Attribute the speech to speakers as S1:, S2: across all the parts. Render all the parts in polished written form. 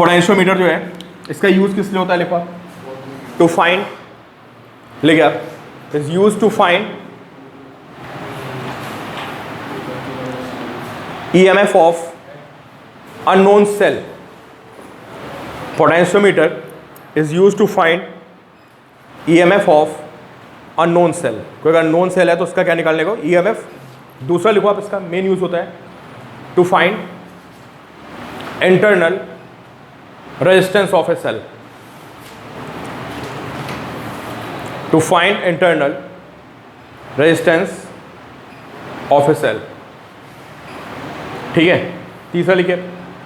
S1: Potentiometer जो है इसका यूज किस लिए होता है, लिखो टू फाइंड, लिखे आप, is use to find EMF of unknown cell. Potentiometer is use to find EMF of unknown cell. कोई अगर अननोन सेल है तो उसका क्या निकालने को, EMF। दूसरा लिखो आप, इसका मेन यूज होता है to find internal resistance of a cell. To find internal resistance of a cell, ठीक है। तीसरा लिखिए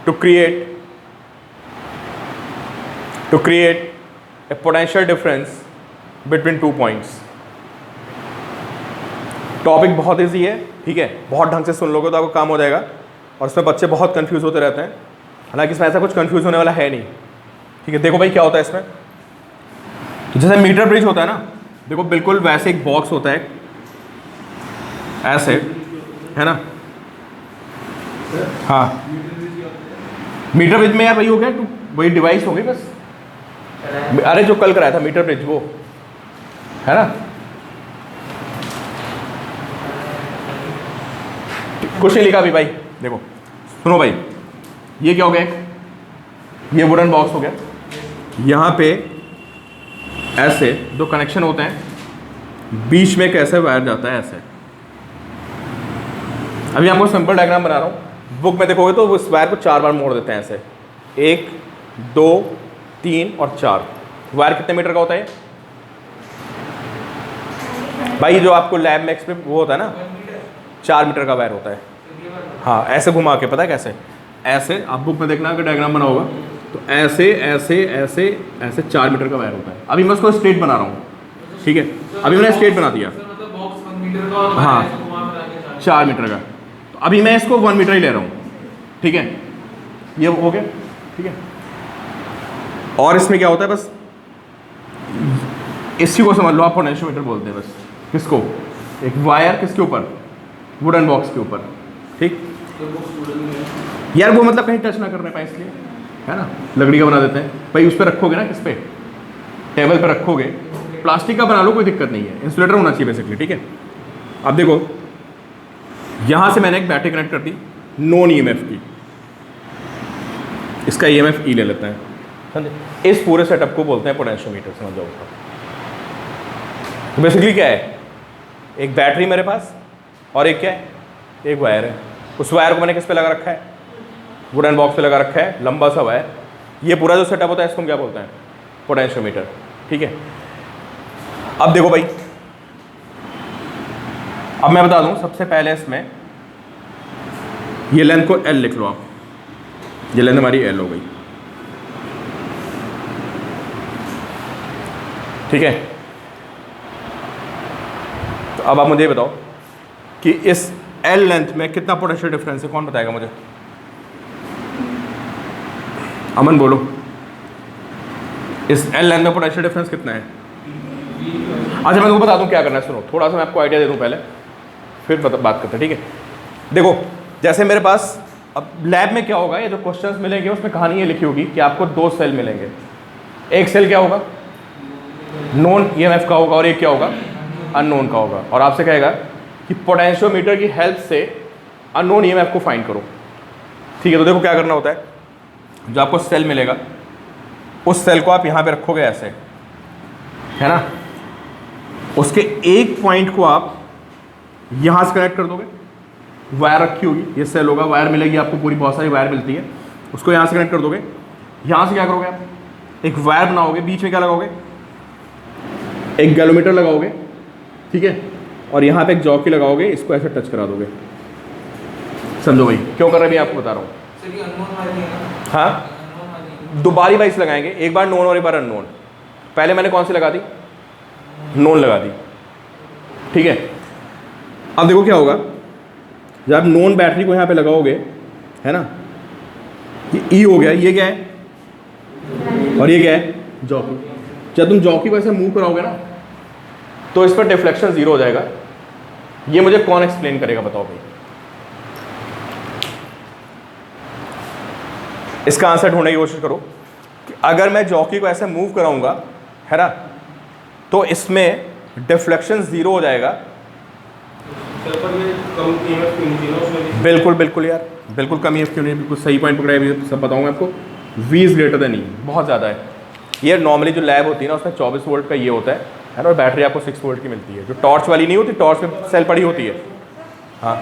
S1: to create a potential difference between 2 points. Topic बहुत ईजी है, ठीक है, बहुत ढंग से सुन लोगे तो आपको काम हो जाएगा। और इसमें बच्चे बहुत कंफ्यूज होते रहते हैं, हालांकि इसमें ऐसा कुछ कंफ्यूज होने वाला है नहीं, ठीक है। देखो भाई क्या होता है इसमें, तो जैसे मीटर ब्रिज होता है ना, देखो बिल्कुल वैसे एक बॉक्स होता है ऐसे, है ना। हाँ, मीटर ब्रिज में यार वही हो गया, वही डिवाइस हो गई बस। अरे जो कल कराया था मीटर ब्रिज, वो है ना। कुछ नहीं लिखा अभी भाई, देखो सुनो भाई, ये क्या हो गया, ये वुडन बॉक्स हो गया, यहाँ पे ऐसे दो कनेक्शन होते हैं, बीच में कैसे वायर जाता है ऐसे। अभी आपको सिंपल डायग्राम बना रहा हूँ, बुक में देखोगे तो उस वायर को 4 बार मोड़ देते हैं ऐसे, 1 2 3 और 4। वायर कितने मीटर का होता है भाई, जो आपको लैब में एक्सपेरिमेंट वो होता है ना, 4 मीटर का वायर होता है। हाँ, ऐसे घुमा के, पता है कैसे, ऐसे आप बुक में देखना अगर डायग्राम बना होगा तो ऐसे ऐसे ऐसे ऐसे 4 मीटर का वायर होता है। अभी मैं उसको स्ट्रेट बना रहा हूँ, ठीक है, अभी मैंने स्ट्रेट बना दिया। हाँ, 4 मीटर का, तो अभी मैं इसको 1 मीटर ही ले रहा हूँ, ठीक है, ये हो गया, ठीक है। और इसमें क्या होता है, बस इसी को समझ लो आप, पोटेंशियोमीटर बोलते हैं बस। किसको, एक वायर किसके ऊपर, वुडन बॉक्स के ऊपर, ठीक यार। वो मतलब कहीं टच ना करने पाए इसलिए, है ना, लकड़ी का बना देते हैं भाई। उस पर रखोगे ना, किस पे, टेबल पे रखोगे, प्लास्टिक का बना लो, कोई दिक्कत नहीं है, इंसुलेटर होना चाहिए बेसिकली, ठीक है। अब देखो यहाँ से मैंने एक बैटरी कनेक्ट कर दी नॉन EMF की, इसका EMF E ले लेते हैं, समझे। इस पूरे सेटअप को बोलते हैं पोटेंशियोमीटर, समझ जाओ। तो बेसिकली क्या है, एक बैटरी मेरे पास और एक क्या है, एक वायर है। उस वायर को मैंने किस पे लगा रखा है, वुडन बॉक्स पे लगा रखा है, लंबा सा वायर। ये पूरा जो सेटअप होता है इसको हम क्या बोलते हैं, पोटेंशियोमीटर, ठीक है। अब देखो भाई, अब मैं बता दूं, सबसे पहले इसमें ये लेंथ को L लिख लो आप, ये लेंथ हमारी L हो गई, ठीक है। तो अब आप मुझे ये बताओ कि इस L लेंथ में कितना पोटेंशियल डिफरेंस है, कौन बताएगा मुझे, अमन बोलो। इस L लेंथ में पोटेंशियल डिफरेंस कितना है। अच्छा मैं तुमको बता दूं क्या करना है, सुनो थोड़ा सा मैं आपको आइडिया दे दूं पहले, फिर बात करते हैं, ठीक है। देखो जैसे मेरे पास अब लैब में क्या होगा, ये जो क्वेश्चंस मिलेंगे उसमें कहानी ये लिखी होगी कि आपको 2 सेल मिलेंगे। एक सेल क्या होगा, नॉन EMF का होगा, और एक क्या होगा, अननोन का होगा। और आपसे कहेगा कि पोटेंशियोमीटर की हेल्प से अननोन EMF को फाइंड करो, ठीक है। तो देखो क्या करना होता है, जो आपको सेल मिलेगा उस सेल को आप यहाँ पे रखोगे ऐसे, है ना। उसके एक पॉइंट को आप यहाँ से कनेक्ट कर दोगे, वायर रखी होगी, ये सेल होगा, वायर मिलेगी आपको, पूरी बहुत सारी वायर मिलती है, उसको यहाँ से कनेक्ट कर दोगे। यहाँ से क्या करोगे आप, एक वायर बनाओगे, बीच में क्या लगाओगे, एक गैलोमीटर लगाओगे, ठीक है, और यहाँ पे एक जॉकी लगाओगे, इसको ऐसे टच करा दोगे। समझो भाई क्यों कर रहे हैं, आपको बता रहा हूँ। हाँ, 2 बारी वाइज लगाएंगे, एक बार नोन और एक बार अननोन। पहले मैंने कौन सी लगा दी, नोन लगा दी, ठीक है। अब देखो क्या होगा, जब आप नोन बैटरी को यहाँ पे लगाओगे, है ना, ये ई हो गया, ये क्या है, और ये क्या है, जॉकी। जब तुम जॉकी को ऐसे मूव कराओगे ना तो इस पर डिफ्लेक्शन 0 हो जाएगा। ये मुझे कौन एक्सप्लेन करेगा, बताओ भाई। इसका आंसर ढूंढने की कोशिश करो कि अगर मैं जॉकी को ऐसे मूव कराऊंगा, है ना, तो इसमें डिफ्लेक्शन 0 हो जाएगा। बिल्कुल बिल्कुल यार, बिल्कुल कम EF क्यों नहीं, बिल्कुल सही पॉइंट पकड़ा है, सब बताऊंगा आपको। V is greater than E, बहुत ज़्यादा है। ये नॉर्मली जो लैब होती है ना, उसमें 24 वोल्ट का ये होता है ना, और बैटरी आपको 6 वोल्ट की मिलती है, जो टॉर्च वाली नहीं होती, टॉर्च में सेल पड़ी होती है। हाँ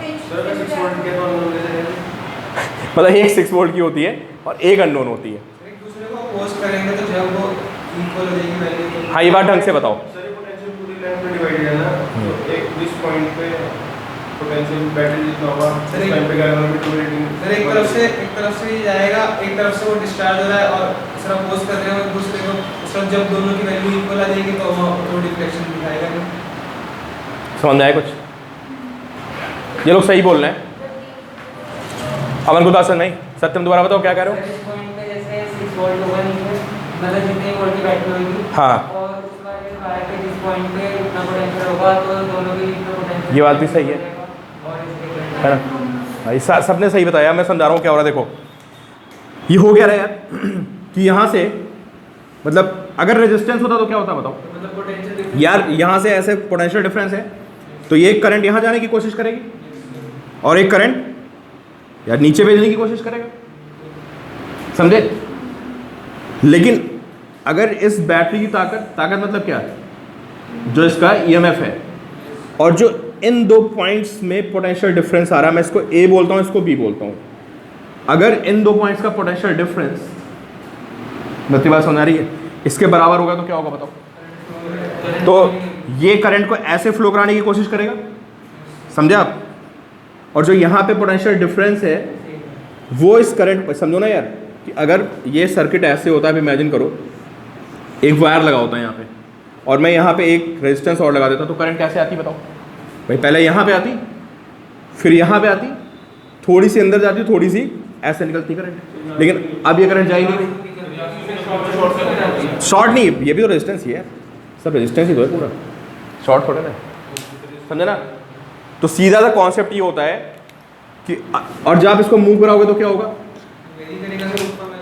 S1: मतलब एक 6 वोल्ट की होती है और एक अननोन होती है। हाँ ये बात ढंग से बताओ।
S2: पोटेंशियल बैटरी जितना होगा इस टाइम पे क्या सर, एक तरफ से ही जाएगा, एक तरफ से वो डिस्चार्ज हो रहा है और दूसरा पोस्ट कर रहे हो दूसरे को, सर जब दोनों की वैल्यू इक्वल आ जाएगी तो वो डिफ्लेक्शन दिखाएगा नहीं।
S1: समझ में आया कुछ? ये लोग सही बोल रहे हैं। अमन को बात समझ नहीं, सत्यम दोबारा बताओ क्या कह रहे हो?
S3: इस पॉइंट पे जैसे 6 वोल्ट होगा नीचे, मतलब जितनी वोल्ट की बैटरी होगी,
S1: हाँ,
S3: और उसके बाद इस वायर के जिस पॉइंट पे उतना पोटेंशियल होगा तो दोनों की इतना पोटेंशियल,
S1: ये बात भी सही है ना भाई, सबने सही बताया। मैं समझा रहा हूँ क्या हो रहा है। देखो ये हो गया रहा यार कि यहाँ से मतलब अगर रेजिस्टेंस होता तो क्या होता बताओ?
S2: मतलब पोटेंशियल
S1: यार यहाँ से ऐसे पोटेंशियल डिफरेंस है, तो ये करंट यहाँ जाने की कोशिश करेगी और एक करंट यार नीचे भेजने की कोशिश करेगा, समझे? लेकिन अगर इस बैटरी की ताकत मतलब क्या है, जो इसका EMF है और जो इन दो पॉइंट्स में पोटेंशियल डिफरेंस आ रहा है, मैं इसको A बोलता हूँ, इसको B बोलता हूँ। अगर इन दो पॉइंट्स का पोटेंशियल डिफरेंस, मेरी बात समझ आ रही है, इसके बराबर होगा तो क्या होगा बताओ? तो ये करंट को ऐसे फ्लो कराने की कोशिश करेगा, समझे आप? और जो यहाँ पे पोटेंशियल डिफरेंस है वो इस करंट को, समझो ना यार, कि अगर ये सर्किट ऐसे होता है, इमेजिन करो एक वायर लगा होता है यहाँ पे और मैं यहाँ पे एक रेजिस्टेंस और लगा देता, तो करंट कैसे आती बताओ भाई? पहले यहाँ पे आती, फिर यहाँ पे आती, थोड़ी सी अंदर जाती, थोड़ी सी ऐसे निकलती करंट। लेकिन अब ये करंट जाएगी, शॉर्ट नहीं, ये भी तो रेजिस्टेंस ही है, सब रेजिस्टेंस ही तो है पूरा, शॉर्ट थोड़ा ना, समझे ना? तो सीधा सा कॉन्सेप्ट ये होता है कि और जब आप इसको मूव कराओगे तो क्या होगा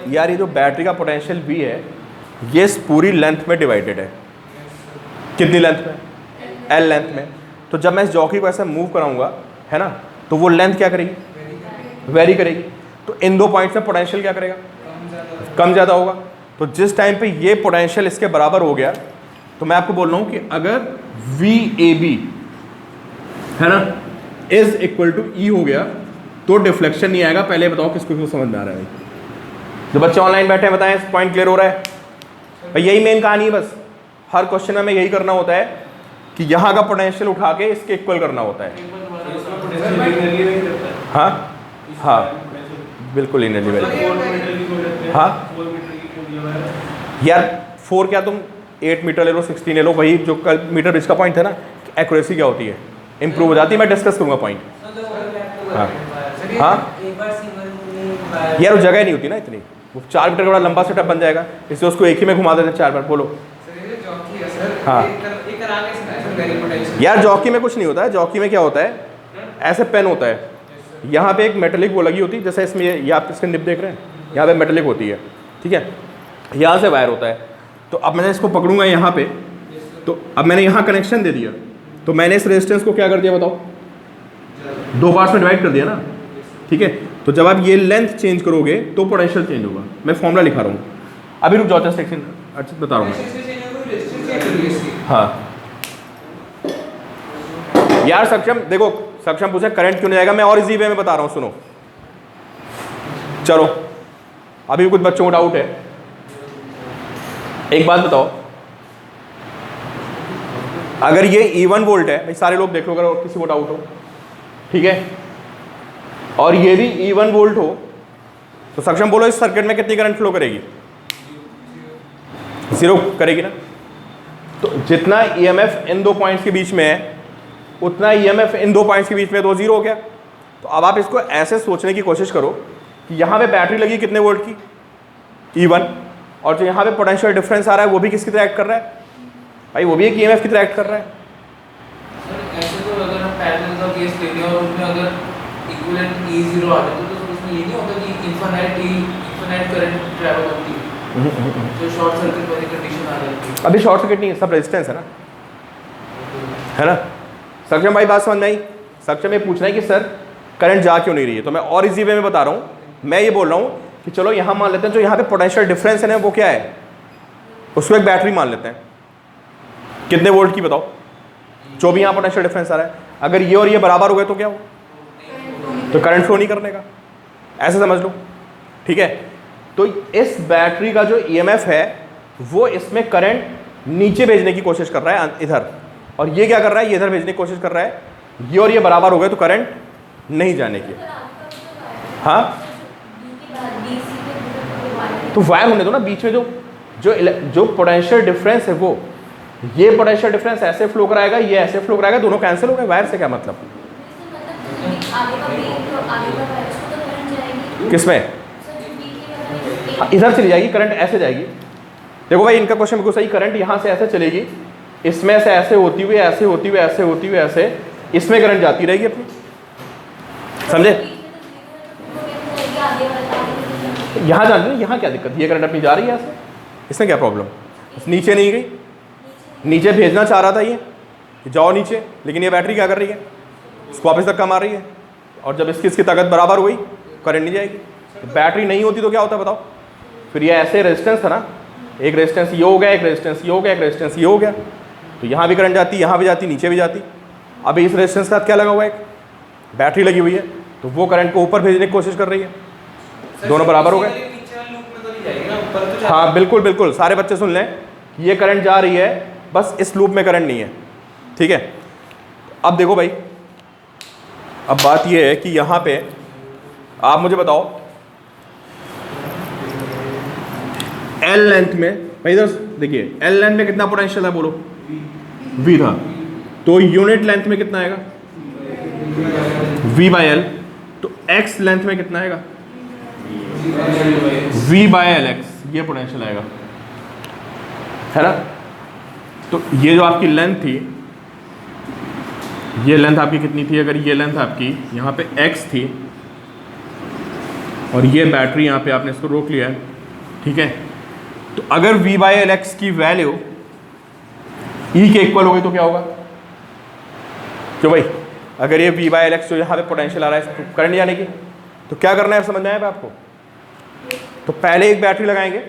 S1: यार? ये जो बैटरी का पोटेंशियल V है ये इस पूरी लेंथ में डिवाइडेड है, कितनी लेंथ में? L लेंथ में। तो जब मैं इस जॉकी को ऐसे मूव कराऊंगा, है ना, तो वो लेंथ क्या करेगी? वेरी करेगी। तो इन दो पॉइंट्स में पोटेंशियल क्या करेगा? कम ज़्यादा होगा। तो जिस टाइम पे ये पोटेंशियल इसके बराबर हो गया, तो मैं आपको बोल रहा हूँ कि अगर VAB है ना इज इक्वल टू E हो गया तो डिफ्लेक्शन नहीं आएगा। पहले बताओ किसको समझ में आ रहा है? जो बच्चे ऑनलाइन बैठे हैं बताएं, पॉइंट क्लियर हो रहा है भाई? यही मेन कहानी है बस। हर क्वेश्चन में यही करना होता है कि यहाँ का पोटेंशियल उठा के इसके इक्वल करना होता है। हाँ हाँ बिल्कुल इनर्जी वैल्यू। हाँ यार 4 क्या, तुम 8 मीटर ले लो, 16 ले लो, वही जो कल मीटर ब्रिज का पॉइंट है ना, एक्यूरेसी क्या होती है, इंप्रूव हो जाती है। मैं डिस्कस करूँगा पॉइंट। हाँ हाँ यार वो जगह नहीं होती ना इतनी, वो 4 मीटर का बड़ा लंबा सेटअप बन जाएगा, इसलिए उसको एक ही में घुमा देते हैं 4 बार। बोलो। हाँ यार जॉकी में कुछ नहीं होता है, जॉकी में क्या होता है, ऐसे पेन होता है, यहाँ पे एक मेटेलिक वो लगी होती है, जैसे इसमें ये आप इसके निप देख रहे हैं, यहाँ पे मेटेलिक होती है, ठीक है, यहाँ से वायर होता है। तो अब मैंने इसको पकड़ूंगा यहाँ पे, तो अब मैंने यहाँ कनेक्शन दे दिया, तो मैंने इस रेजिस्टेंस को क्या कर दिया बताओ? 2 पार्ट्स में डिवाइड कर दिया ना, ठीक है। तो जब आप ये लेंथ चेंज करोगे तो पोटेंशियल चेंज होगा। मैं फॉर्मूला लिखा रहा हूँ, अभी रुक जाओ जस्ट सेक्शन, अच्छा बता रहा हूँ। हाँ यार सक्षम, देखो सक्षम पूछा करंट क्यों नहीं आएगा, मैं और इजी वे में बता रहा हूँ, सुनो। चलो अभी कुछ बच्चों को डाउट है, एक बात बताओ, अगर ये E1 वोल्ट है, भाई सारे लोग देख लो अगर किसी को डाउट हो, ठीक है, और ये भी E1 वोल्ट हो, तो सक्षम बोलो इस सर्किट में कितनी करंट फ्लो करेगी? 0 करेगी ना। तो जितना EMF इन दो पॉइंट्स के बीच में है उतना EMF इन दो पॉइंट्स के बीच में, तो 0 हो गया। तो अब आप इसको ऐसे सोचने की कोशिश करो कि यहाँ पे बैटरी लगी कितने वोल्ट की? E1, और जो यहाँ पे पोटेंशियल डिफरेंस आ रहा है वो भी किसकी तरह एक्ट कर रहा है भाई? वो भी एक EMF की तरह एक्ट कर रहा है।
S3: ऐसे तो अगर हम पैरेलल का केस लेते हैं और उसमें अगर इक्विवेलेंट E0 आ जाए तो उसमें ये नहीं होता कि इनफिनिट
S4: नेट करंट ट्रैवल होती है, तो शॉर्ट सर्किट वाली कंडीशन आ जाती है।
S1: अभी शॉर्ट सर्किट नहीं है, सब रेजिस्टेंस है ना। सक्षम भाई बात समझ में आई? सक्षम ये पूछना है कि सर करंट जा क्यों नहीं रही है, तो मैं और इजी वे में बता रहा हूँ। मैं ये बोल रहा हूँ कि चलो यहाँ मान लेते हैं जो यहाँ पे पोटेंशियल डिफरेंस है ना वो क्या है, उसको एक बैटरी मान लेते हैं। कितने वोल्ट की बताओ, जो भी यहाँ पोटेंशियल डिफरेंस आ रहा है, अगर ये और ये बराबर हो गए तो क्या हो, तो करंट फ्लो नहीं करने का, ऐसे समझ लो, ठीक है। तो इस बैटरी का जो ईएमएफ है वो इसमें करंट नीचे भेजने की कोशिश कर रहा है इधर, और ये क्या कर रहा है, ये इधर भेजने की कोशिश कर रहा है। ये और ये बराबर हो गए तो करंट नहीं जाने की। हाँ तो वायर होने दो ना बीच में, जो पोटेंशियल डिफरेंस है वो, ये पोटेंशियल डिफरेंस ऐसे फ्लो कराएगा, ये ऐसे फ्लो कराएगा, दोनों कैंसिल हो गए। वायर से क्या मतलब, किसमें इधर चली जाएगी करंट, ऐसे जाएगी। देखो भाई इनका क्वेश्चन बिल्कुल सही, करंट यहाँ से ऐसे चलेगी, इसमें से ऐसे होती हुई, ऐसे होती हुई, ऐसे होती हुई, ऐसे इसमें करंट जाती रहेगी अपनी, समझे। यहाँ जाती है, यहाँ क्या दिक्कत, ये करंट अपनी जा रही है ऐसे, इसमें क्या प्रॉब्लम, नीचे नहीं गई, नीचे भेजना चाह रहा था ये कि जाओ नीचे, लेकिन ये बैटरी क्या कर रही है, इसको वापस धक्का मार रही है, और जब इसकी ताकत बराबर हुई करंट नहीं जाएगी। तो बैटरी नहीं होती तो क्या होता है बताओ, फिर ये ऐसे रेजिस्टेंस था ना, एक रेजिस्टेंस ये हो गया, एक रेजिस्टेंस ये हो गया, एक रेजिस्टेंस ये हो गया, तो यहाँ भी करंट जाती, यहाँ भी जाती, नीचे भी जाती। अब इस रेजिस्टेंस के साथ क्या लगा हुआ है, एक बैटरी लगी हुई है, तो वो करंट को ऊपर भेजने की कोशिश कर रही है, दोनों बराबर हो गए। हाँ बिल्कुल बिल्कुल, सारे बच्चे सुन लें, ये करंट जा रही है, बस इस लूप में करंट नहीं है, ठीक है। अब देखो भाई, अब बात ये है कि यहाँ पे आप मुझे बताओ एल लेंथ में, भाई इधर देखिए, एल लेंथ में कितना पोटेंशियल है बोलो, वी था, तो यूनिट लेंथ में कितना आएगा, वी बाई एल, तो एक्स लेंथ में कितना आएगा, वी बाई एल एक्स, ये पोटेंशियल आएगा, है ना। तो ये जो आपकी लेंथ थी, ये लेंथ आपकी कितनी थी, अगर ये लेंथ आपकी यहाँ पे x थी और ये बैटरी यहाँ पे आपने इसको रोक लिया है, ठीक है, तो अगर v बाई एल एक्स की वैल्यू e के इक्वल हो गई तो क्या होगा, क्यों भाई, अगर ये v बाई एल एक्स जो यहाँ पे पोटेंशियल आ रहा है तो करंट जाने की, तो क्या करना है समझ में आया आपको। तो पहले एक बैटरी लगाएंगे,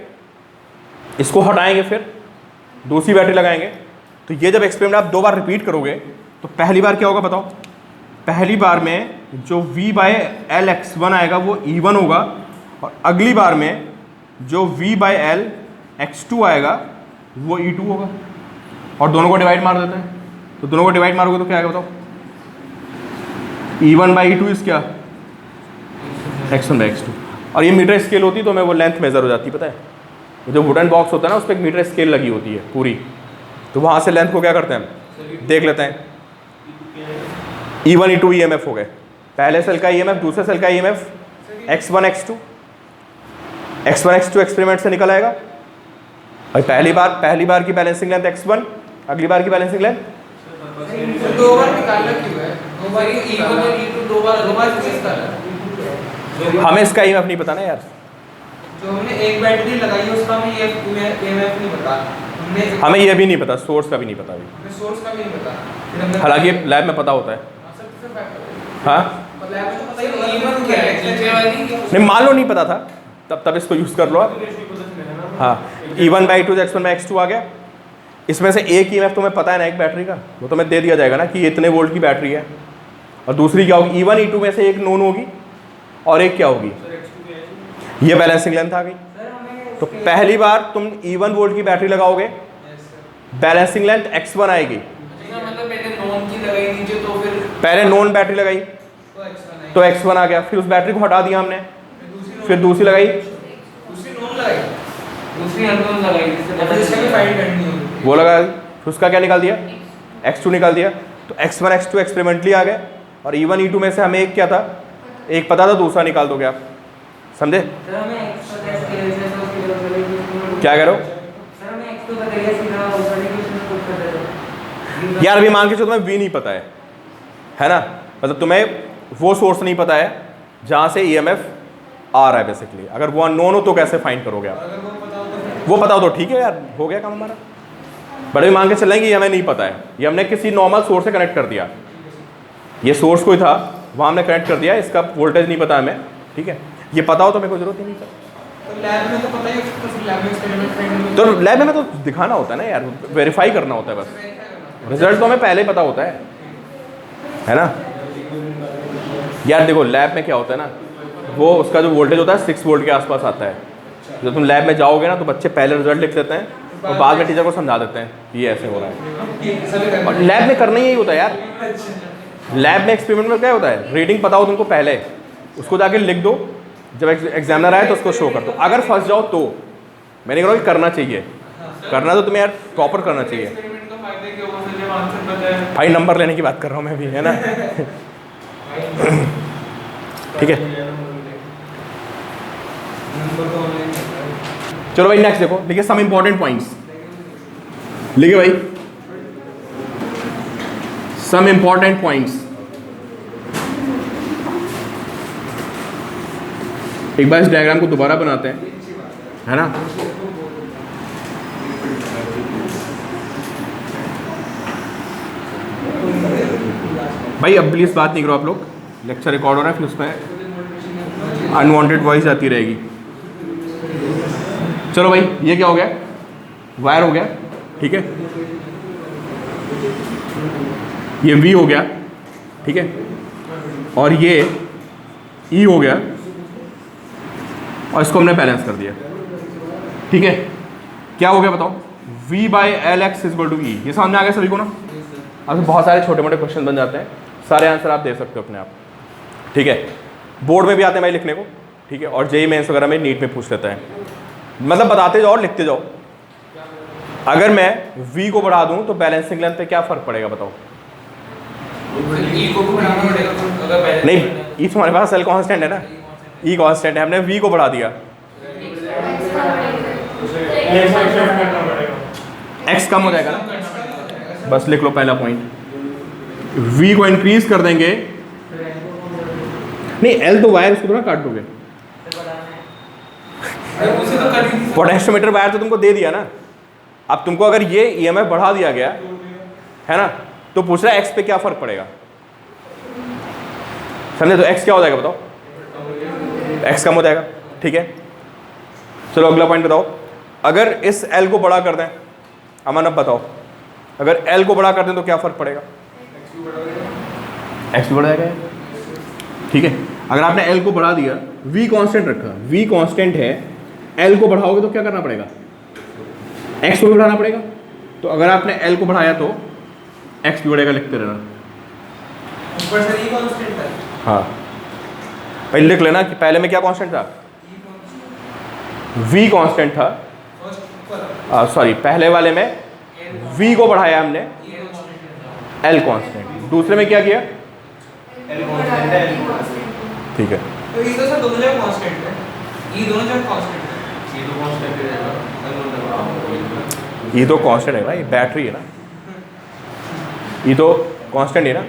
S1: इसको हटाएंगे, फिर दूसरी बैटरी लगाएंगे, तो ये जब एक्सपेरिमेंट आप 2 बार रिपीट करोगे तो पहली बार क्या होगा बताओ, पहली बार में जो v by L x one आएगा वो E1 होगा, और अगली बार में जो v by L x two आएगा वो E2 होगा, और दोनों को डिवाइड मार देते हैं, तो दोनों को डिवाइड मारोगे तो क्या आएगा बताओ, E1 बाई E2 इस क्या, x1 बाई x2, और ये मीटर स्केल होती है तो मैं वो लेंथ मेजर हो जाती है, पता है, जो वुडन बॉक्स होता है ना उस पर एक मीटर स्केल लगी होती है पूरी, तो वहाँ से लेंथ को क्या करते हैं देख लेते हैं, E1 E2 EMF हो गए, पहले सेल का EMF, दूसरे सेल का EMF x1 x2, x1 x2 experiment से निकल आएगा, और पहली बार की बैलेंसिंग लेंथ x1, अगली बार की बैलेंसिंग लेंथ,
S2: दो बार निकालना क्यों है, दो बार E1 और E2 दो बार किस निकाला,
S1: हमें इसका EMF नहीं पता ना यार,
S2: जो हमने एक बैटरी लगाई है उसका हमें ये EMF नहीं पता,
S1: हमें ये भी नहीं पता, सोर्स का भी नहीं पता अभी,
S2: सोर्स का भी नहीं पता,
S1: हालांकि लैब में पता होता है। हाँ नहीं, मान लो नहीं पता था तब इसको यूज़ कर लो आप। हाँ E1 by two x1 by x2 आ गया, इसमें से एक EMF तुम्हें पता है ना एक बैटरी का, वो तुम्हें दे दिया जाएगा ना कि इतने वोल्ट की बैटरी है, और दूसरी क्या होगी, E1 E2 में से एक नोन होगी और एक क्या होगी, ये बैलेंसिंग लेंथ आ गई। तो पहली बार तुम E1 वोल्ट की बैटरी लगाओगे, बैलेंसिंग लेंथ x1 आएगी,
S4: मतलब पहले नॉन की लगाई नीचे, तो फिर
S1: पहले नॉन बैटरी लगाई तो x1 आ गया, फिर उस बैटरी को हटा दिया हमने, फिर दूसरी लगाई,
S2: दूसरी नॉन लगाई,
S4: दूसरी अननोन लगाई,
S2: जिसका भी फाइंड करनी होगी
S1: वो लगा, फिर उसका क्या निकाल दिया, x2 निकाल दिया, तो x1 x2 एक्सपेरिमेंटली आ गए, और E1 E2 में से हमें एक क्या था, एक पता था, दूसरा निकाल दोगे आप, समझे।
S3: सर हमें एक्स पता है इसके लिए से तो उसके लिए
S1: क्या कह रहे हो
S3: सर हमें एक्स तो पता है सीधा ऊपर की उसमें कुछ पता है
S1: यार, अभी मान के चलो तुम्हें V नहीं पता है ना, मतलब तुम्हें वो सोर्स नहीं पता है जहाँ से EMF आ रहा है बेसिकली। अगर वो अननोन हो तो कैसे फाइंड करोगे आप?
S2: अगर वो पता हो तो
S1: वो पता हो तो ठीक है यार, हो गया काम हमारा। बड़े मान के चलेंगे ये हमें नहीं पता है, ये हमने किसी नॉर्मल सोर्स से कनेक्ट कर दिया, ये सोर्स कोई था वहाँ हमने कनेक्ट कर दिया, इसका वोल्टेज नहीं पता हमें, ठीक है। ये पता हो तो मेरे को जरूरत ही नहीं था।
S2: तो लैब में तो पता ही है, तो फिर लैब में एक्सपेरिमेंट करने
S1: तो लैब में तो दिखाना होता है ना यार, वेरीफाई करना होता है बस, रिजल्ट तो हमें पहले ही पता होता है ना यार। देखो लैब में क्या होता है ना, वो उसका जो वोल्टेज होता है 6 वोल्ट के आसपास आता है। जब तुम लैब में जाओगे ना तो बच्चे पहले रिजल्ट लिख लेते हैं और बाद में टीचर को समझा देते हैं ये ऐसे हो रहा है। और लैब में करना ही यही होता है यार, लैब में एक्सपेरिमेंट में क्या होता है, रीडिंग पता हो तुमको पहले, उसको जाके लिख दो, जब एग्जामिनर आए तो उसको शो कर दो। अगर फंस जाओ तो मैं नहीं कह रहा कि करना चाहिए, करना तो तुम्हें यार प्रॉपर करना चाहिए
S2: एक्सपेरिमेंट का फायदा क्या हुआ मुझे आंसर पता है
S1: भाई, नंबर लेने की बात कर रहा हूँ मैं भी, है ना। ठीक है
S2: नंबर तो ऑनलाइन
S1: चलो भाई नेक्स्ट देखो, लिखिए सम इंपॉर्टेंट पॉइंट्स, लिखिए भाई सम इंपॉर्टेंट पॉइंट्स। एक बार इस डायग्राम को दोबारा बनाते हैं, है ना। भाई अब प्लीज बात नहीं करो आप लोग, लेक्चर रिकॉर्ड हो रहा है, फिर उसमें अनवांटेड वॉइस आती रहेगी। चलो भाई ये क्या हो गया, वायर हो गया, ठीक है, ये V हो गया, ठीक है, और ये E हो गया, और इसको हमने बैलेंस कर दिया, ठीक है। क्या हो गया बताओ, V/Lx = E। ये समझ में आ गया सभी को ना। अब बहुत सारे छोटे मोटे क्वेश्चन बन जाते हैं, सारे आंसर आप दे सकते हो अपने आप, ठीक है। बोर्ड में भी आते हैं भाई लिखने को, ठीक है, और JEE मेंस वगैरह में नीट में पूछ लेता है, मतलब बताते जाओ और लिखते जाओ। अगर मैं V को बढ़ा दूं तो बैलेंसिंग लेंथ पे क्या फर्क पड़ेगा बताओ?
S4: ई को बढ़ाना पड़ेगा अगर बैलेंस
S1: नहीं, E तुम्हारे पास सेल कांस्टेंट है ना, E कांस्टेंट है, हमने V को बढ़ा दिया, X कम हो जाएगा ना। बस लिख लो पहला पॉइंट, V को इंक्रीज कर देंगे, नहीं L तो वायर उसको थोड़ा काट दोगे,
S4: उसे तो कर ही
S1: पोटेंशियोमीटर वायर तो तुमको दे दिया ना। अब तुमको अगर ये EMF बढ़ा दिया गया है ना, तो पूछ रहा है X पे क्या फर्क पड़ेगा, समझे? तो X क्या हो जाएगा बताओ, X कम हो जाएगा, ठीक है। चलो अगला पॉइंट बताओ, अगर इस L को बड़ा कर दें, अमन अब बताओ, अगर L को बड़ा कर दें तो क्या फर्क पड़ेगा? X भी बढ़ जाएगा, ठीक है। अगर आपने L को बढ़ा दिया, V कांस्टेंट रखा, V कांस्टेंट है, L को बढ़ाओगे तो क्या करना पड़ेगा? X को भी बढ़ाना पड़ेगा। तो अगर आपने L को बढ़ाया तो X भी बढ़ेगा, लिखते रहना।
S2: ऊपर से E कांस्टेंट है,
S1: हाँ भाई लिख लेना कि पहले में क्या कांस्टेंट था, V कांस्टेंट था,
S2: फर्स्ट ऊपर
S1: सॉरी पहले वाले में V को बढ़ाया हमने, L कांस्टेंट, दूसरे में क्या किया,
S2: L कांस्टेंट है, L कांस्टेंट।
S1: ठीक है।
S2: तो ये तो सर दोनों जगह कांस्टेंट है, E दोनों जगह कांस्टेंट है।
S4: ये तो कांस्टेंट रहेगा
S1: ये तो कांस्टेंट है भाई, बैटरी है ना, ये तो कांस्टेंट है ना।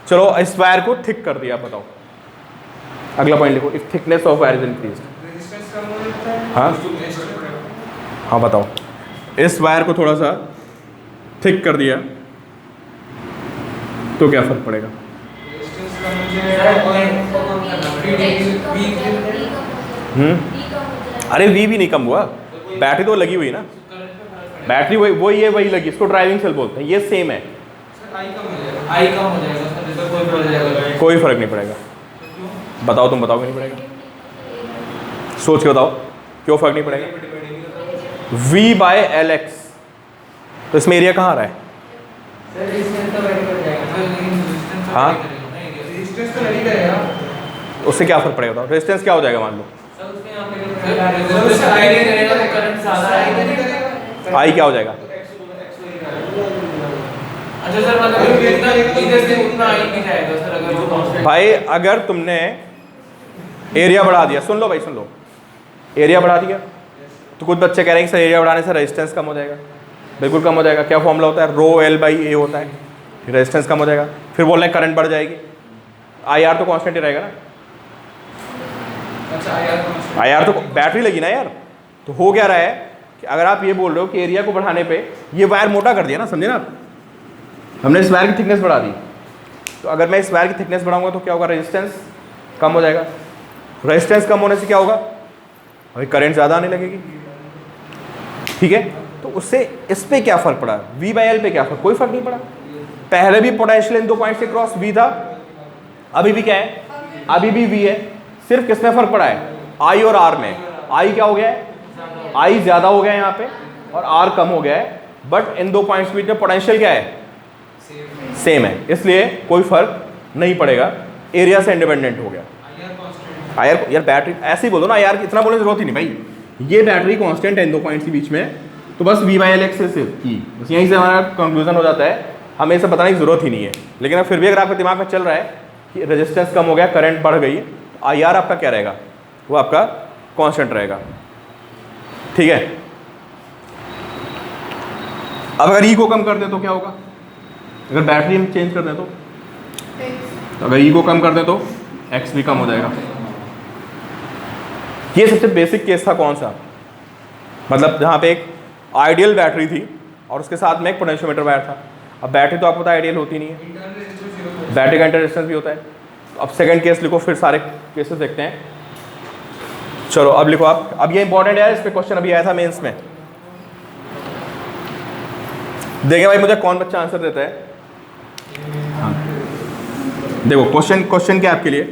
S1: चलो इस वायर को थिक कर दिया, बताओ अगला पॉइंट लिखो, if thickness of wire is increased.
S2: Resistance कम हो जाता है,
S1: हाँ हाँ बताओ, इस वायर को थोड़ा सा थिक कर दिया तो क्या फर्क पड़ेगा?
S2: रेजिस्टेंस कम हो जाएगा,
S1: अरे V भी नहीं कम हुआ, बैटरी तो लगी हुई ना, बैटरी वही है, वही लगी, इसको ड्राइविंग सेल बोलते हैं, ये सेम है,
S2: आई कम हो जाएगा।
S4: आई कम हो जाएगा, उसका रिजल्ट कोई बढ़ जाएगा।
S1: कोई फर्क नहीं पड़ेगा। बताओ, तुम बताओ, नहीं पड़ेगा, सोच के बताओ क्यों फर्क नहीं पड़ेगा? V/Lx, तो इसमें एरिया कहाँ आ रहा है?
S3: सर रेजिस्टेंस तो वैरी बढ़ जाएगा।
S1: हाँ
S2: रेजिस्टेंस तो नहीं करेगा,
S1: उससे क्या फर्क पड़ेगा बताओ? रेजिस्टेंस क्या हो जाएगा मान लो,
S3: सर उसके यहाँ पे
S4: रेजिस्टेंस आई नहीं करेगा तो करंट ज्यादा आएगा।
S1: I क्या हो जाएगा?
S4: अच्छा सर, मतलब इतना इधर से उतना आई नहीं जाएगा सर, अगर वो कांस्टेंट।
S1: भाई अगर तुमने एरिया बढ़ा दिया, सुन लो भाई सुन लो, एरिया बढ़ा दिया तो कुछ बच्चे कह रहे हैं कि सर एरिया बढ़ाने से रेजिस्टेंस कम हो जाएगा। बिल्कुल कम हो जाएगा। क्या फॉर्मूला होता है? ρL/A होता है, रेजिस्टेंस कम हो जाएगा। फिर बोल रहे हैं करंट बढ़ जाएगी, IR तो कांस्टेंट ही रहेगा ना।
S2: अच्छा IR
S1: IR तो बैटरी लगी ना यार। तो हो क्या रहा है कि अगर आप ये बोल रहे हो कि एरिया को बढ़ाने पे ये वायर मोटा कर दिया ना, समझे ना आप, हमने इस वायर की थिकनेस बढ़ा दी। तो अगर मैं इस वायर की थिकनेस बढ़ाऊंगा तो क्या होगा, रेजिस्टेंस कम हो जाएगा। रेजिस्टेंस कम होने से क्या होगा, अभी करंट ज़्यादा आने लगेगी, ठीक है। तो उससे इस पे क्या फ़र्क पड़ा, V/L पे क्या फ़र्क, कोई फ़र्क नहीं पड़ा। पहले भी पोटेंशियल इन 2 पॉइंट्स के क्रॉस V था, अभी भी क्या है, अभी भी V है। सिर्फ किस में फ़र्क पड़ा है, I और R में। I क्या हो गया है, I ज़्यादा हो गया है यहाँ पे और R कम हो गया है, बट इन 2 पॉइंट्स के बीच में पोटेंशियल क्या है, सेम है, इसलिए कोई फ़र्क नहीं पड़ेगा, एरिया से इंडिपेंडेंट हो गया। IR यार बैटरी ऐसे ही बोलो ना, यार इतना बोलने की जरूरत ही नहीं भाई, ये बैटरी कांस्टेंट है इन 2 पॉइंट्स के बीच में, तो बस V/L एक्सेस की, बस यहीं से हमारा कंक्लूजन हो जाता है, हमें इसे बताने की जरूरत ही नहीं है। लेकिन अब फिर भी अगर आपके दिमाग में चल रहा है कि रेजिस्टेंस कम हो गया, करंट बढ़ गई, तो IR आपका क्या रहेगा, वो आपका कांस्टेंट रहेगा, ठीक है। अब अगर E को कम कर दें तो क्या होगा, अगर बैटरी हम चेंज कर दें तो अगर E को कम कर दें तो X भी कम हो जाएगा। ये सबसे बेसिक केस था कौन सा, मतलब जहाँ पे एक आइडियल बैटरी थी और उसके साथ में एक पोटेंशियोमीटर वायर था। अब बैटरी तो आपको पता है आइडियल होती नहीं है, बैटरी का इंटर रेजिस्टेंस भी होता है। अब सेकंड केस लिखो, फिर सारे केसेस देखते हैं। चलो अब लिखो आप, अब ये इंपॉर्टेंट है, इस पे क्वेश्चन अभी आया था मेंस में। देखें भाई मुझे कौन बच्चा आंसर देता है। हाँ देखो क्वेश्चन क्या है आपके लिए,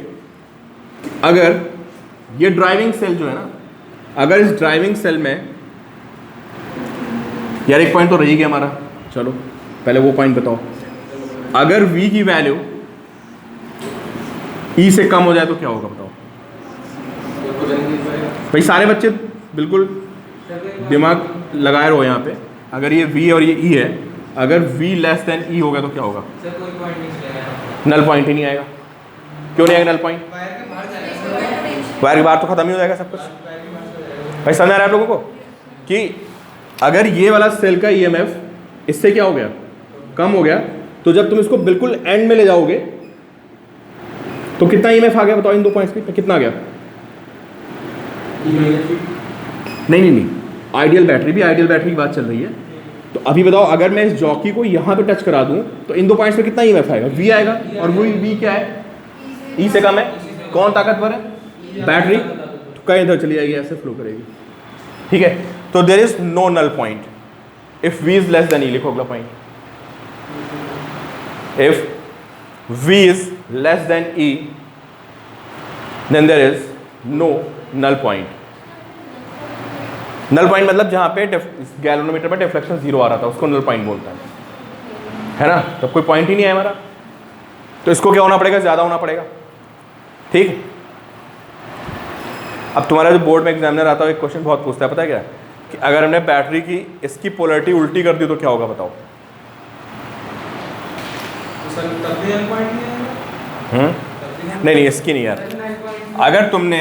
S1: अगर ये ड्राइविंग सेल जो है ना, अगर इस ड्राइविंग सेल में यार एक पॉइंट तो रही गया हमारा, चलो पहले वो पॉइंट बताओ। अगर V की वैल्यू E से कम हो जाए तो क्या होगा बताओ भाई, सारे बच्चे बिल्कुल दिमाग लगाए रहो यहाँ पे। अगर ये V और ये E है, अगर V लेस देन E हो गया तो क्या होगा, नल पॉइंट ही नहीं आएगा। क्यों नहीं आएगा नल पॉइंट, वायर के बाहर तो खत्म ही हो जाएगा सब कुछ। भाई समझ आ रहा है आप लोगों को कि अगर ये वाला सेल का EMF इससे क्या हो गया, कम हो गया, तो जब तुम इसको बिल्कुल एंड में ले जाओगे तो कितना EMF आ गया बताओ, इन 2 पॉइंट्स पे कितना आ गया। नहीं, आइडियल बैटरी की बात चल रही है। तो अभी बताओ अगर मैं इस जॉकी को यहाँ पे टच करा दूं तो इन 2 पॉइंट्स पे कितना EMF आएगा, V आएगा, और वो V क्या है, E से कम है। कौन ताकतवर है, बैटरी, तो कहीं इधर चली जाएगी, ऐसे फ्लो करेगी, ठीक है। तो there is no null point if V is less than E। लिखो अगला point, if V is less than E then there is no null point। null point मतलब जहाँ पे गैल्वेनोमीटर में डिफ्लेक्शन 0 आ रहा था उसको null point बोलता है ना। तब कोई पॉइंट ही नहीं है हमारा, तो इसको क्या होना पड़ेगा, ज़्यादा होना पड़ेगा, ठीक। अब तुम्हारा जो बोर्ड में एग्जामिनर आता है एक क्वेश्चन बहुत पूछता है, पता है क्या, कि अगर हमने बैटरी की इसकी पोलैरिटी उल्टी कर दी तो क्या होगा बताओ। नहीं इसकी नहीं यार, अगर तुमने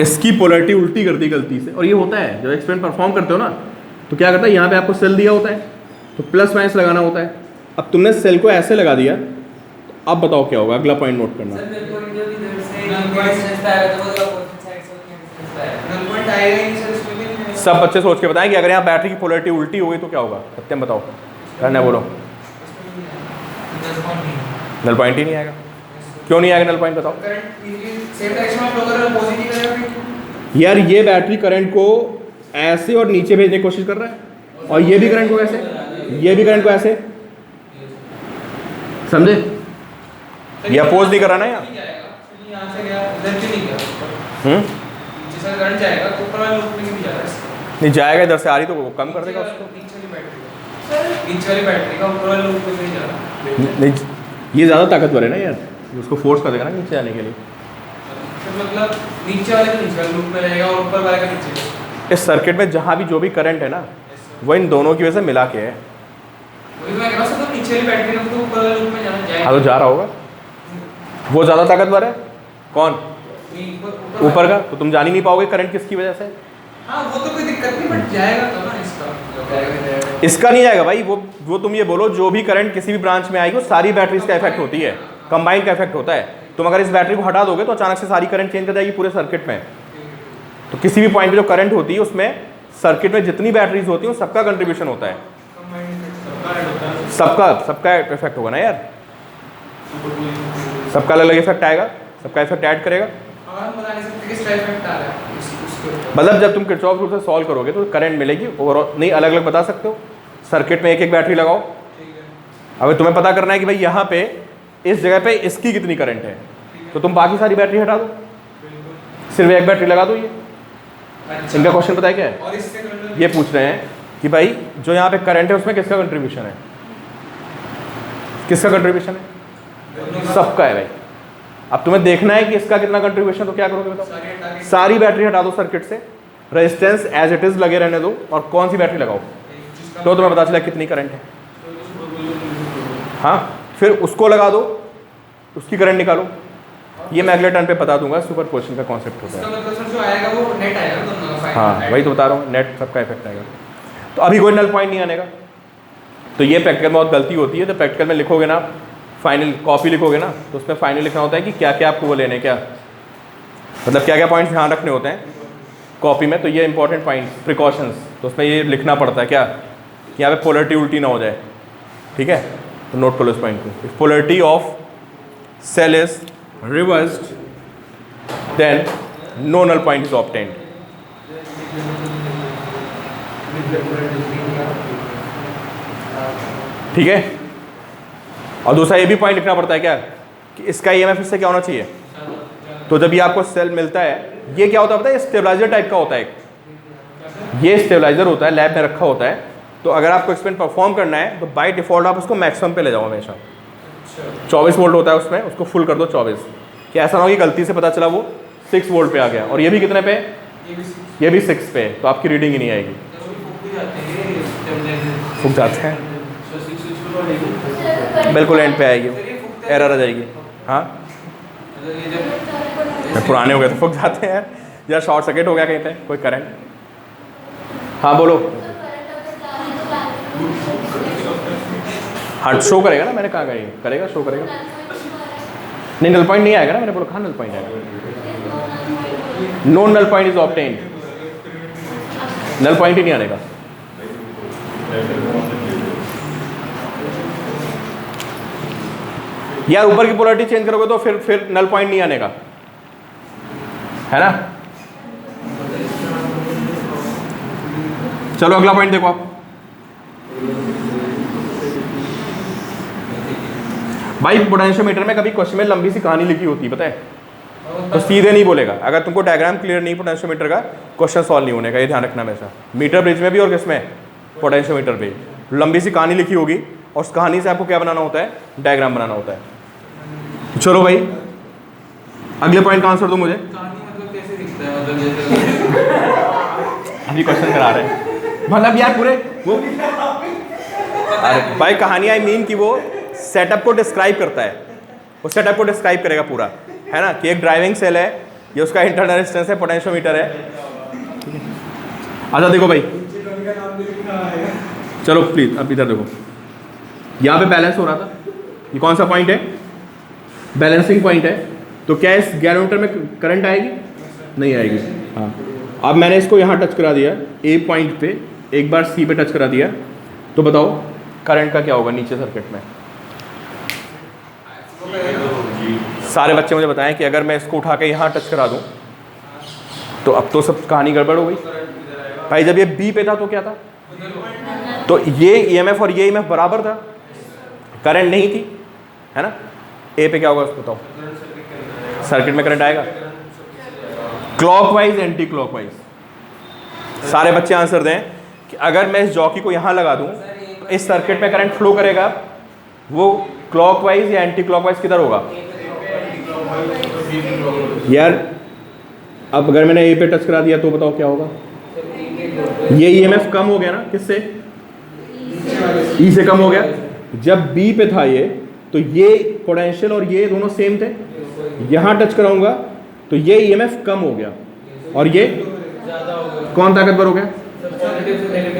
S1: इसकी पोलैरिटी उल्टी कर दी गलती से, और ये होता है जब एक्सपेरिमेंट परफॉर्म करते हो ना, तो क्या करता है, यहाँ पे आपको सेल दिया होता है तो प्लस माइनस लगाना होता है। अब तुमने सेल को ऐसे लगा दिया, तो अब बताओ क्या होगा, अगला पॉइंट नोट करना। सब बच्चे सोच के बताएं कि अगर यहाँ बैटरी की पोलैरिटी उल्टी हो गई तो क्या होगा, सत्यम बताओ, करना बोलो। नल पॉइंट ही नहीं आएगा। क्यों नहीं आएगा नल पॉइंट बताओ यार, ये बैटरी करंट को ऐसे और नीचे भेजने की कोशिश कर रहा है, और ये भी करंट को ऐसे, ये भी करंट को ऐसे, समझे, ये अपोज नहीं कर रहा ना यार। नहीं जाएगा, इधर से आ रही तो वो कम कर देगा उसको। नहीं ये ज़्यादा ताकतवर है ना यार, उसको फोर्स कर देगा ना नीचे आने के लिए।
S2: मतलब नीचे वाले का नीचे वाले लूप में रहेगा और ऊपर वाले का नीचे।
S1: इस सर्किट में जहाँ भी जो भी करंट है ना, वो इन दोनों की वजह से मिला के है।
S2: नीचे वाली बैटरी को तो ऊपर वाले लूप में जाना जाएगा।
S1: हाँ तो जा रहा होगा, वो ज़्यादा ताकतवर है। कौन, ऊपर का, तो तुम जान ही नहीं पाओगे करंट किसकी वजह से।
S2: हाँ वो तो कोई दिक्कत नहीं, बट जाएगा तो ना इसका।
S1: इसका नहीं आएगा भाई, वो तुम ये बोलो जो भी करंट किसी भी ब्रांच में आएगी वो सारी बैटरीज का इफेक्ट होती है, कंबाइंड का इफेक्ट होता है। तुम अगर इस बैटरी को हटा दोगे तो अचानक से सारी करंट चेंज कर जाएगी पूरे सर्किट में। तो किसी भी पॉइंट पे जो करंट होती है उसमें सर्किट में जितनी बैटरीज होती हैं सबका कंट्रीब्यूशन होता है, सबका इफेक्ट होगा ना यार, सबका अलग अलग इफेक्ट आएगा, सबका इफेक्ट ऐड करेगा। मतलब जब तुम किरचॉफ रूल से सॉल्व करोगे तो करंट मिलेगी ओवरऑल, नहीं अलग अलग बता सकते हो। सर्किट में एक एक बैटरी लगाओ, अगर तुम्हें पता करना है कि भाई यहाँ पे इस जगह पे इसकी कितनी करंट है तो तुम बाकी सारी बैटरी हटा दो, सिर्फ एक बैटरी लगा दो। ये इनका क्वेश्चन पता है क्या है,
S2: और इससे करंट
S1: ये पूछ रहे हैं कि भाई जो यहाँ पे करंट है उसमें किसका कंट्रीब्यूशन है, किसका कंट्रीब्यूशन है, सबका है भाई। अब तुम्हें देखना है कि इसका कितना कंट्रीब्यूशन, तो क्या करोगे बताओ, सारी बैटरी हटा दो सर्किट से, रेजिस्टेंस एज इट इज लगे रहने दो और कौन सी बैटरी लगाओ तो तुम्हें पता चला कितनी करंट है। हाँ, फिर उसको लगा दो, उसकी करंट निकालो। ये मैं अगले टर्न पे बता दूंगा, सुपर पोजिशन का कॉन्सेप्ट होता है।
S2: इसका मतलब सर जो आएगा वो नेट आएगा दोनों का फाइनल।
S1: हाँ वही तो बता रहा हूँ, नेट सबका इफेक्ट आएगा। तो अभी कोई नल पॉइंट नहीं आने का, तो ये प्रैक्टिकल में बहुत गलती होती है। तो प्रैक्टिकल में लिखोगे ना, फाइनल कॉपी लिखोगे ना, तो उसमें फाइनल लिखना होता है कि क्या क्या आपको वो लेने, क्या मतलब क्या क्या पॉइंट्स ध्यान रखने होते हैं कॉपी में। तो ये इंपॉर्टेंट पॉइंट प्रिकॉशंस, तो उसमें ये लिखना पड़ता है क्या कि यहाँ पे पोलरिटी उल्टी ना हो जाए, ठीक है। तो नोट करो इस पॉइंट को, if polarity of cell is reversed then no null point is obtained. ठीक है। और दूसरा ये भी पॉइंट लिखना पड़ता है क्या कि इसका ईएमएफ इससे क्या होना चाहिए। तो जब ये आपको सेल मिलता है, ये क्या होता है पता है, स्टेबलाइजर टाइप का होता है एक, ये स्टेबलाइजर होता है, लैब में रखा होता है। तो अगर आपको एक्सपेरिमेंट परफॉर्म करना है तो बाय डिफॉल्ट आप उसको मैक्सिमम पे ले जाओ हमेशा। 24 वोल्ट होता है उसमें, उसको फुल कर दो 24, कि ऐसा ना हो कि गलती से पता चला वो 6 वोल्ट पे आ गया और ये भी कितने पे, ये भी 6 पे, तो आपकी रीडिंग ही नहीं आएगी, फूक जाते हैं, बिल्कुल एंड पे आएगी, एरर आ जाएगी। हाँ पुराने हो गए तो फूक जाते हैं यार, या शॉर्ट सर्किट हो गया कहीं पे कोई करंट। हाँ बोलो। हाँ शो करेगा ना, मैंने कहा करेगा, शो करेगा। नहीं नल पॉइंट नहीं आएगा ना, मैंने बोला कहाँ नल पॉइंट आएगा, no null point is obtained, null point ही नहीं आने का। यार ऊपर की पोलरिटी चेंज करोगे तो फिर नल पॉइंट नहीं आने का, है ना। चलो अगला पॉइंट देखो आप। भाई पोटेंशियोमीटर में कभी क्वेश्चन में लंबी सी कहानी लिखी होती है पता है, तो सीधे नहीं बोलेगा। अगर तुमको डायग्राम क्लियर नहीं पोटेंशियोमीटर का, क्वेश्चन सॉल्व नहीं होने का, ये ध्यान रखना हमेशा। मीटर ब्रिज में भी और किसमें, पोटेंशियोमीटर पे लंबी सी कहानी लिखी होगी और उस कहानी से आपको क्या बनाना होता है, डायग्राम बनाना होता है। चलो भाई अगले पॉइंट का आंसर दो मुझे।
S4: कैसे दिखता है, मतलब जैसे
S1: अभी क्वेश्चन करा रहे हैं, मतलब यार पूरे वो, अरे भाई कहानी आई मीन कि वो सेटअप को डिस्क्राइब करता है, वो सेटअप को डिस्क्राइब करेगा पूरा, है ना, कि एक ड्राइविंग सेल है, ये उसका इंटरनल रेजिस्टेंस है, पोटेंशियोमीटर है। अच्छा देखो भाई, चलो प्लीज अब इधर देखो, यहाँ पे बैलेंस हो रहा था, ये कौन सा पॉइंट है, बैलेंसिंग पॉइंट है। तो क्या इस गैरोमीटर में करंट आएगी, नहीं आएगी। हाँ अब मैंने इसको यहाँ टच करा दिया ए पॉइंट पे, एक बार सी पे टच करा दिया, तो बताओ करंट का क्या होगा नीचे सर्किट में। सारे बच्चे मुझे बताएं कि अगर मैं इसको उठा के यहाँ टच करा दूँ तो अब तो सब कहानी गड़बड़ हो गई भाई। जब ये बी पे था तो क्या था, तो ये ईएमएफ और ये ईएमएफ बराबर था, करंट नहीं थी, है ना। ए पे क्या होगा उसको बताओ, सर्किट में करंट आएगा क्लॉकवाइज एंटी क्लॉकवाइज। सारे बच्चे आंसर दें कि अगर मैं इस जॉकी को यहाँ लगा दूँ तो इस सर्किट में करंट फ्लो करेगा, वो क्लॉकवाइज या एंटी क्लॉकवाइज किधर होगा यार। अब अगर मैंने ए पे टच करा दिया तो बताओ क्या होगा, ये ईएमएफ कम हो गया ना, किससे, ई से कम हो गया। जब बी पे था ये, तो ये पोटेंशियल और ये दोनों सेम थे, यहाँ टच कराऊंगा तो ये ईएमएफ कम हो गया और ये कौन ताकतवर हो गया,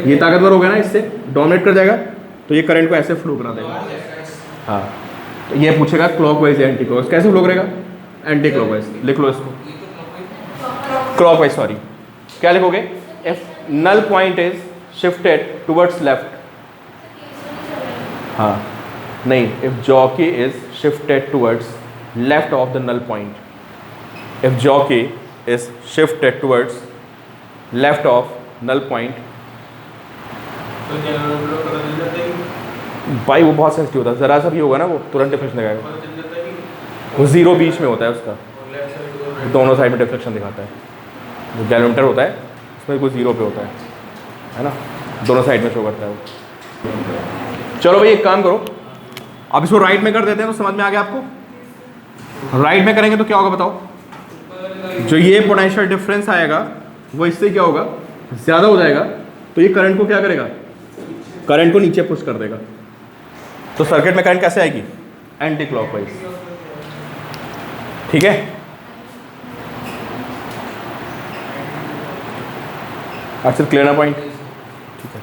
S1: ये ताकतवर हो गया ना, इससे डोमिनेट कर जाएगा, तो ये करंट को ऐसे फ्लो करा देगा। हाँ तो ये पूछेगा क्लॉकवाइज या एंटी क्लॉकवाइज कैसे फ्लो करेगा, एंटी क्लॉकवाइज। लिख लो इसको,
S4: ये तो
S1: क्लॉकवाइज सॉरी। क्या लिखोगे? If null point is shifted towards left, हाँ नहीं, if jockey is shifted towards left of the null point, if jockey is shifted towards left of null point.
S2: तो जनरेटर पता चल जाता है कि
S1: भाई वो बहुत सेंसिटिव होता है, ज़रा सा भी होगा ना वो तुरंत डिफ्लेक्शन दिखाएगा।
S2: पता चल जाता है कि
S1: वो जीरो बीच में होता है उसका,
S2: लेफ्ट साइड और राइट
S1: दोनों साइड में डिफ्लेक्शन दिखाता है। जो गैलोमीटर होता है उसमें कोई जीरो पे होता है ना, दोनों साइड में शो करता है वो। चलो भाई एक काम करो, अब इसको राइट में कर देते हैं तो समझ में आ गया आपको। राइट में करेंगे तो क्या होगा बताओ? जो ये पोटेंशियल डिफरेंस आएगा वो इससे क्या होगा, ज़्यादा हो जाएगा, तो ये करंट को क्या करेगा, करंट को नीचे पुश कर देगा। तो सर्किट में करंट कैसे आएगी? Anti clockwise. ठीक है, अच्छा क्लियर ना पॉइंट? ठीक है,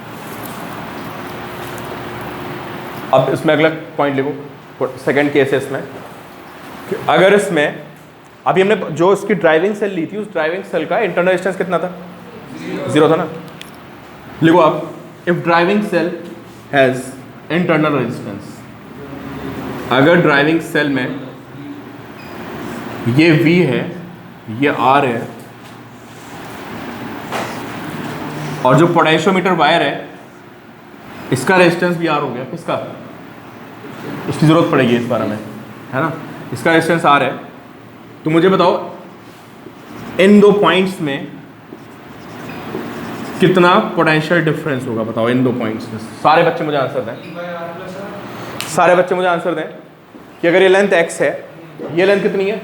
S1: अब इसमें अगला पॉइंट लिखो, सेकंड केस है इसमें कि अगर इसमें अभी हमने जो इसकी ड्राइविंग सेल ली थी उस ड्राइविंग सेल का इंटरनल रेजिस्टेंस कितना था? 0 था ना। लिखो आप, if driving cell has internal resistance, अगर ड्राइविंग सेल में ये V है, ये R है, और जो पोटेंशियोमीटर वायर है इसका रेजिस्टेंस भी R हो गया, किसका? इसकी ज़रूरत पड़ेगी इस बारे में, है ना। इसका रेजिस्टेंस R है, तो मुझे बताओ इन दो पॉइंट्स में कितना पोटेंशियल डिफरेंस होगा, बताओ इन दो पॉइंट्स में। सारे बच्चे मुझे आंसर दें, सारे बच्चे मुझे आंसर दें कि अगर ये लेंथ x है, ये लेंथ कितनी है,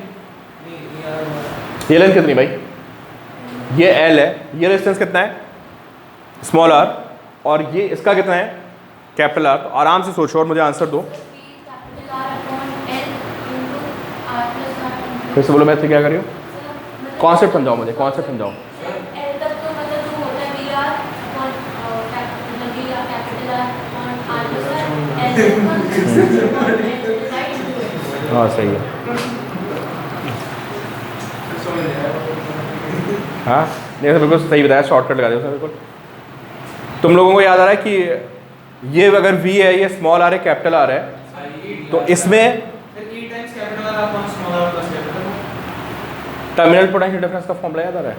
S1: ये लेंथ कितनी भाई, ये L है, ये रेजिस्टेंस कितना है स्मॉल r, और ये इसका कितना है कैपिटल R। तो आराम से सोचो और मुझे आंसर दो। फिर से बोलो, मैं क्या कर रही हूँ, कॉन्सेप्ट समझाओ मुझे, कॉन्सेप्ट समझाओ। हाँ सही है, हाँ नहीं तो बिल्कुल सही बताया, शॉर्टकट लगा दिया उसने बिल्कुल। तुम लोगों को याद आ रहा है कि ये अगर V है, ये स्मॉल r है, कैपिटल R है, तो इसमें टर्मिनल पोटेंशियल डिफरेंस का फॉर्मूला याद आ रहा है?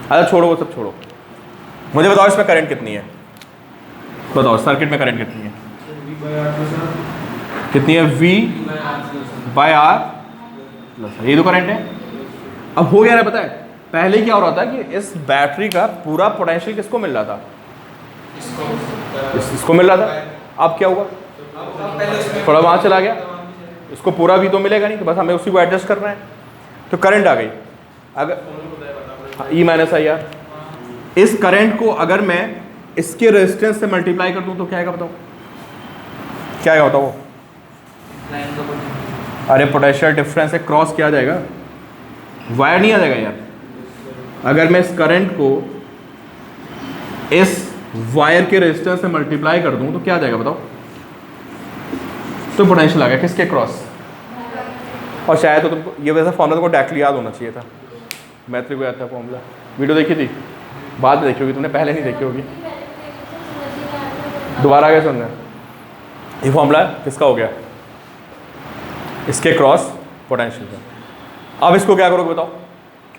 S1: अच्छा छोड़ो वो सब छोड़ो, मुझे बताओ इसमें करंट कितनी है, बताओ सर्किट में करंट कितनी है, कितनी है? V बाय R प्लस, ये तो करंट है। अब हो गया ना, पता है पहले क्या हो रहा था कि इस बैटरी का पूरा पोटेंशियल किसको मिल रहा था, इसको मिल रहा था। अब क्या हुआ, थोड़ा वहाँ चला गया, इसको पूरा भी तो मिलेगा नहीं, तो बस हमें उसी को एडजस्ट करना है, तो करंट आ गई। अगर E माइनस आई आर, इस करंट को अगर मैं इसके रेजिस्टेंस से मल्टीप्लाई कर दूं तो क्या आएगा बताओ, क्या आएगा बताओ?
S4: लाइन का पोटेंशियल,
S1: अरे पोटेंशियल डिफरेंस से क्रॉस किया जाएगा, वायर नहीं आ जाएगा यार। अगर मैं इस करंट को इस वायर के रेजिस्टेंस से मल्टीप्लाई कर दूं तो क्या आ जाएगा बताओ? तो पोटेंशियल आ गया किसके क्रॉस। और शायद तो तुमको ये वैसा फॉर्मूला तुमको डायरेक्टली याद होना चाहिए था, मैथ्रिक को याद था फॉर्मूला, वीडियो देखी थी, बाद में देखी होगी तुमने, पहले नहीं देखी होगी, दोबारा आगे सुनना। ये फॉर्मूला किसका हो गया, इसके क्रॉस पोटेंशियल का। अब इसको क्या करोगे बताओ,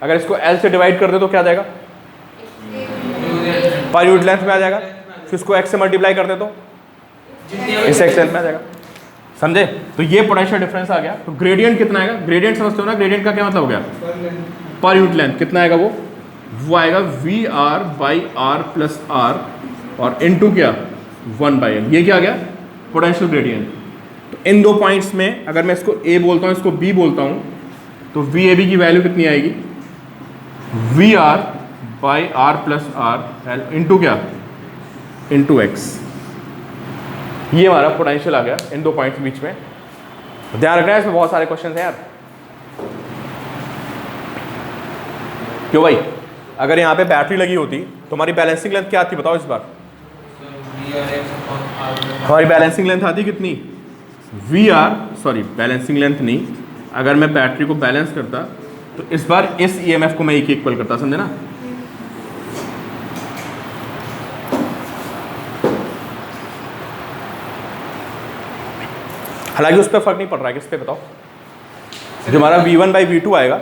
S1: अगर इसको L से डिवाइड कर दे तो क्या आ जाएगा, पर यूनिट लेंथ में आ जाएगा, फिर इसको x से मल्टीप्लाई कर दे तो इस x लेंथ में आ जाएगा, समझे? तो ये पोटेंशियल डिफरेंस आ गया। तो ग्रेडियंट कितना आएगा, ग्रेडियंट समझते हो ना, ग्रेडियंट का क्या मतलब हो गया, पर यूनिट लेंथ कितना आएगा, वो आएगा VR by R plus R और इनटू क्या 1/L, ये क्या आ गया पोटेंशियल ग्रेडियंट। तो इन दो पॉइंट्स में अगर मैं इसको A बोलता हूँ, इसको B बोलता हूँ, तो VAB की वैल्यू कितनी आएगी, VR by R plus R L into क्या, इंटू X। ये हमारा पोटेंशियल आ गया इन दो पॉइंट्स के बीच में। ध्यान रखना है, इसमें बहुत सारे क्वेश्चन हैं यार। क्यों भाई, अगर यहाँ पे बैटरी लगी होती तो हमारी बैलेंसिंग लेंथ क्या आती बताओ इस बार, हमारी बैलेंसिंग लेंथ आती कितनी, बैलेंसिंग लेंथ नहीं, अगर मैं बैटरी को बैलेंस करता तो इस बार इस ईएमएफ को मैं E के इक्वल करता, समझे ना। हालांकि उस पर फर्क नहीं पड़ रहा है, किस पे बताओ। जो हमारा V1/V2 आएगा,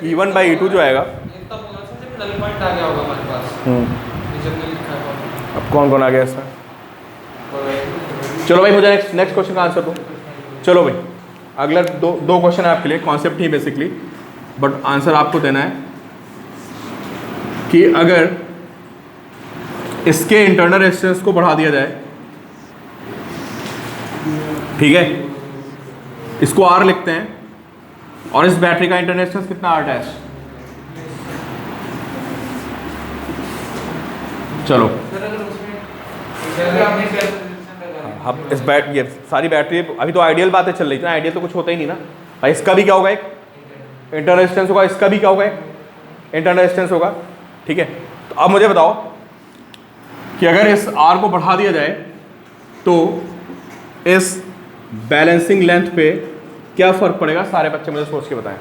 S1: E1/E2 जो आएगा,
S2: ये तब होगा सर जब नल पॉइंट आ गया होगा हमारे पास। ये जब मैंने लिखा था।
S1: अब कौन कौन आ गया इसमें। चलो भाई मुझे नेक्स्ट क्वेश्चन का आंसर दो। चलो भाई अगला दो क्वेश्चन है आपके लिए, concept he basically, but answer आपको देना है कि अगर इसके इंटरनल रेजिस्टेंस को बढ़ा दिया जाए, ठीक है, इसको R लिखते हैं, और इस बैटरी का इंटरनल रेजिस्टेंस कितना R डैश। चलो
S3: सर अगर उसमें आपने
S1: अब इस ये सारी बैटरी अभी तो आइडियल बातें चल रही थी ना, आइडियल तो कुछ होता ही नहीं ना भाई। इसका भी क्या होगा, एक इंटरनल रेजिस्टेंस होगा, इसका भी क्या होगा, एक इंटरनल रेजिस्टेंस होगा, ठीक है। तो अब मुझे बताओ कि अगर इस R को बढ़ा दिया जाए तो इस बैलेंसिंग लेंथ पे क्या फ़र्क पड़ेगा, सारे बच्चे मुझे सोच के बताएं।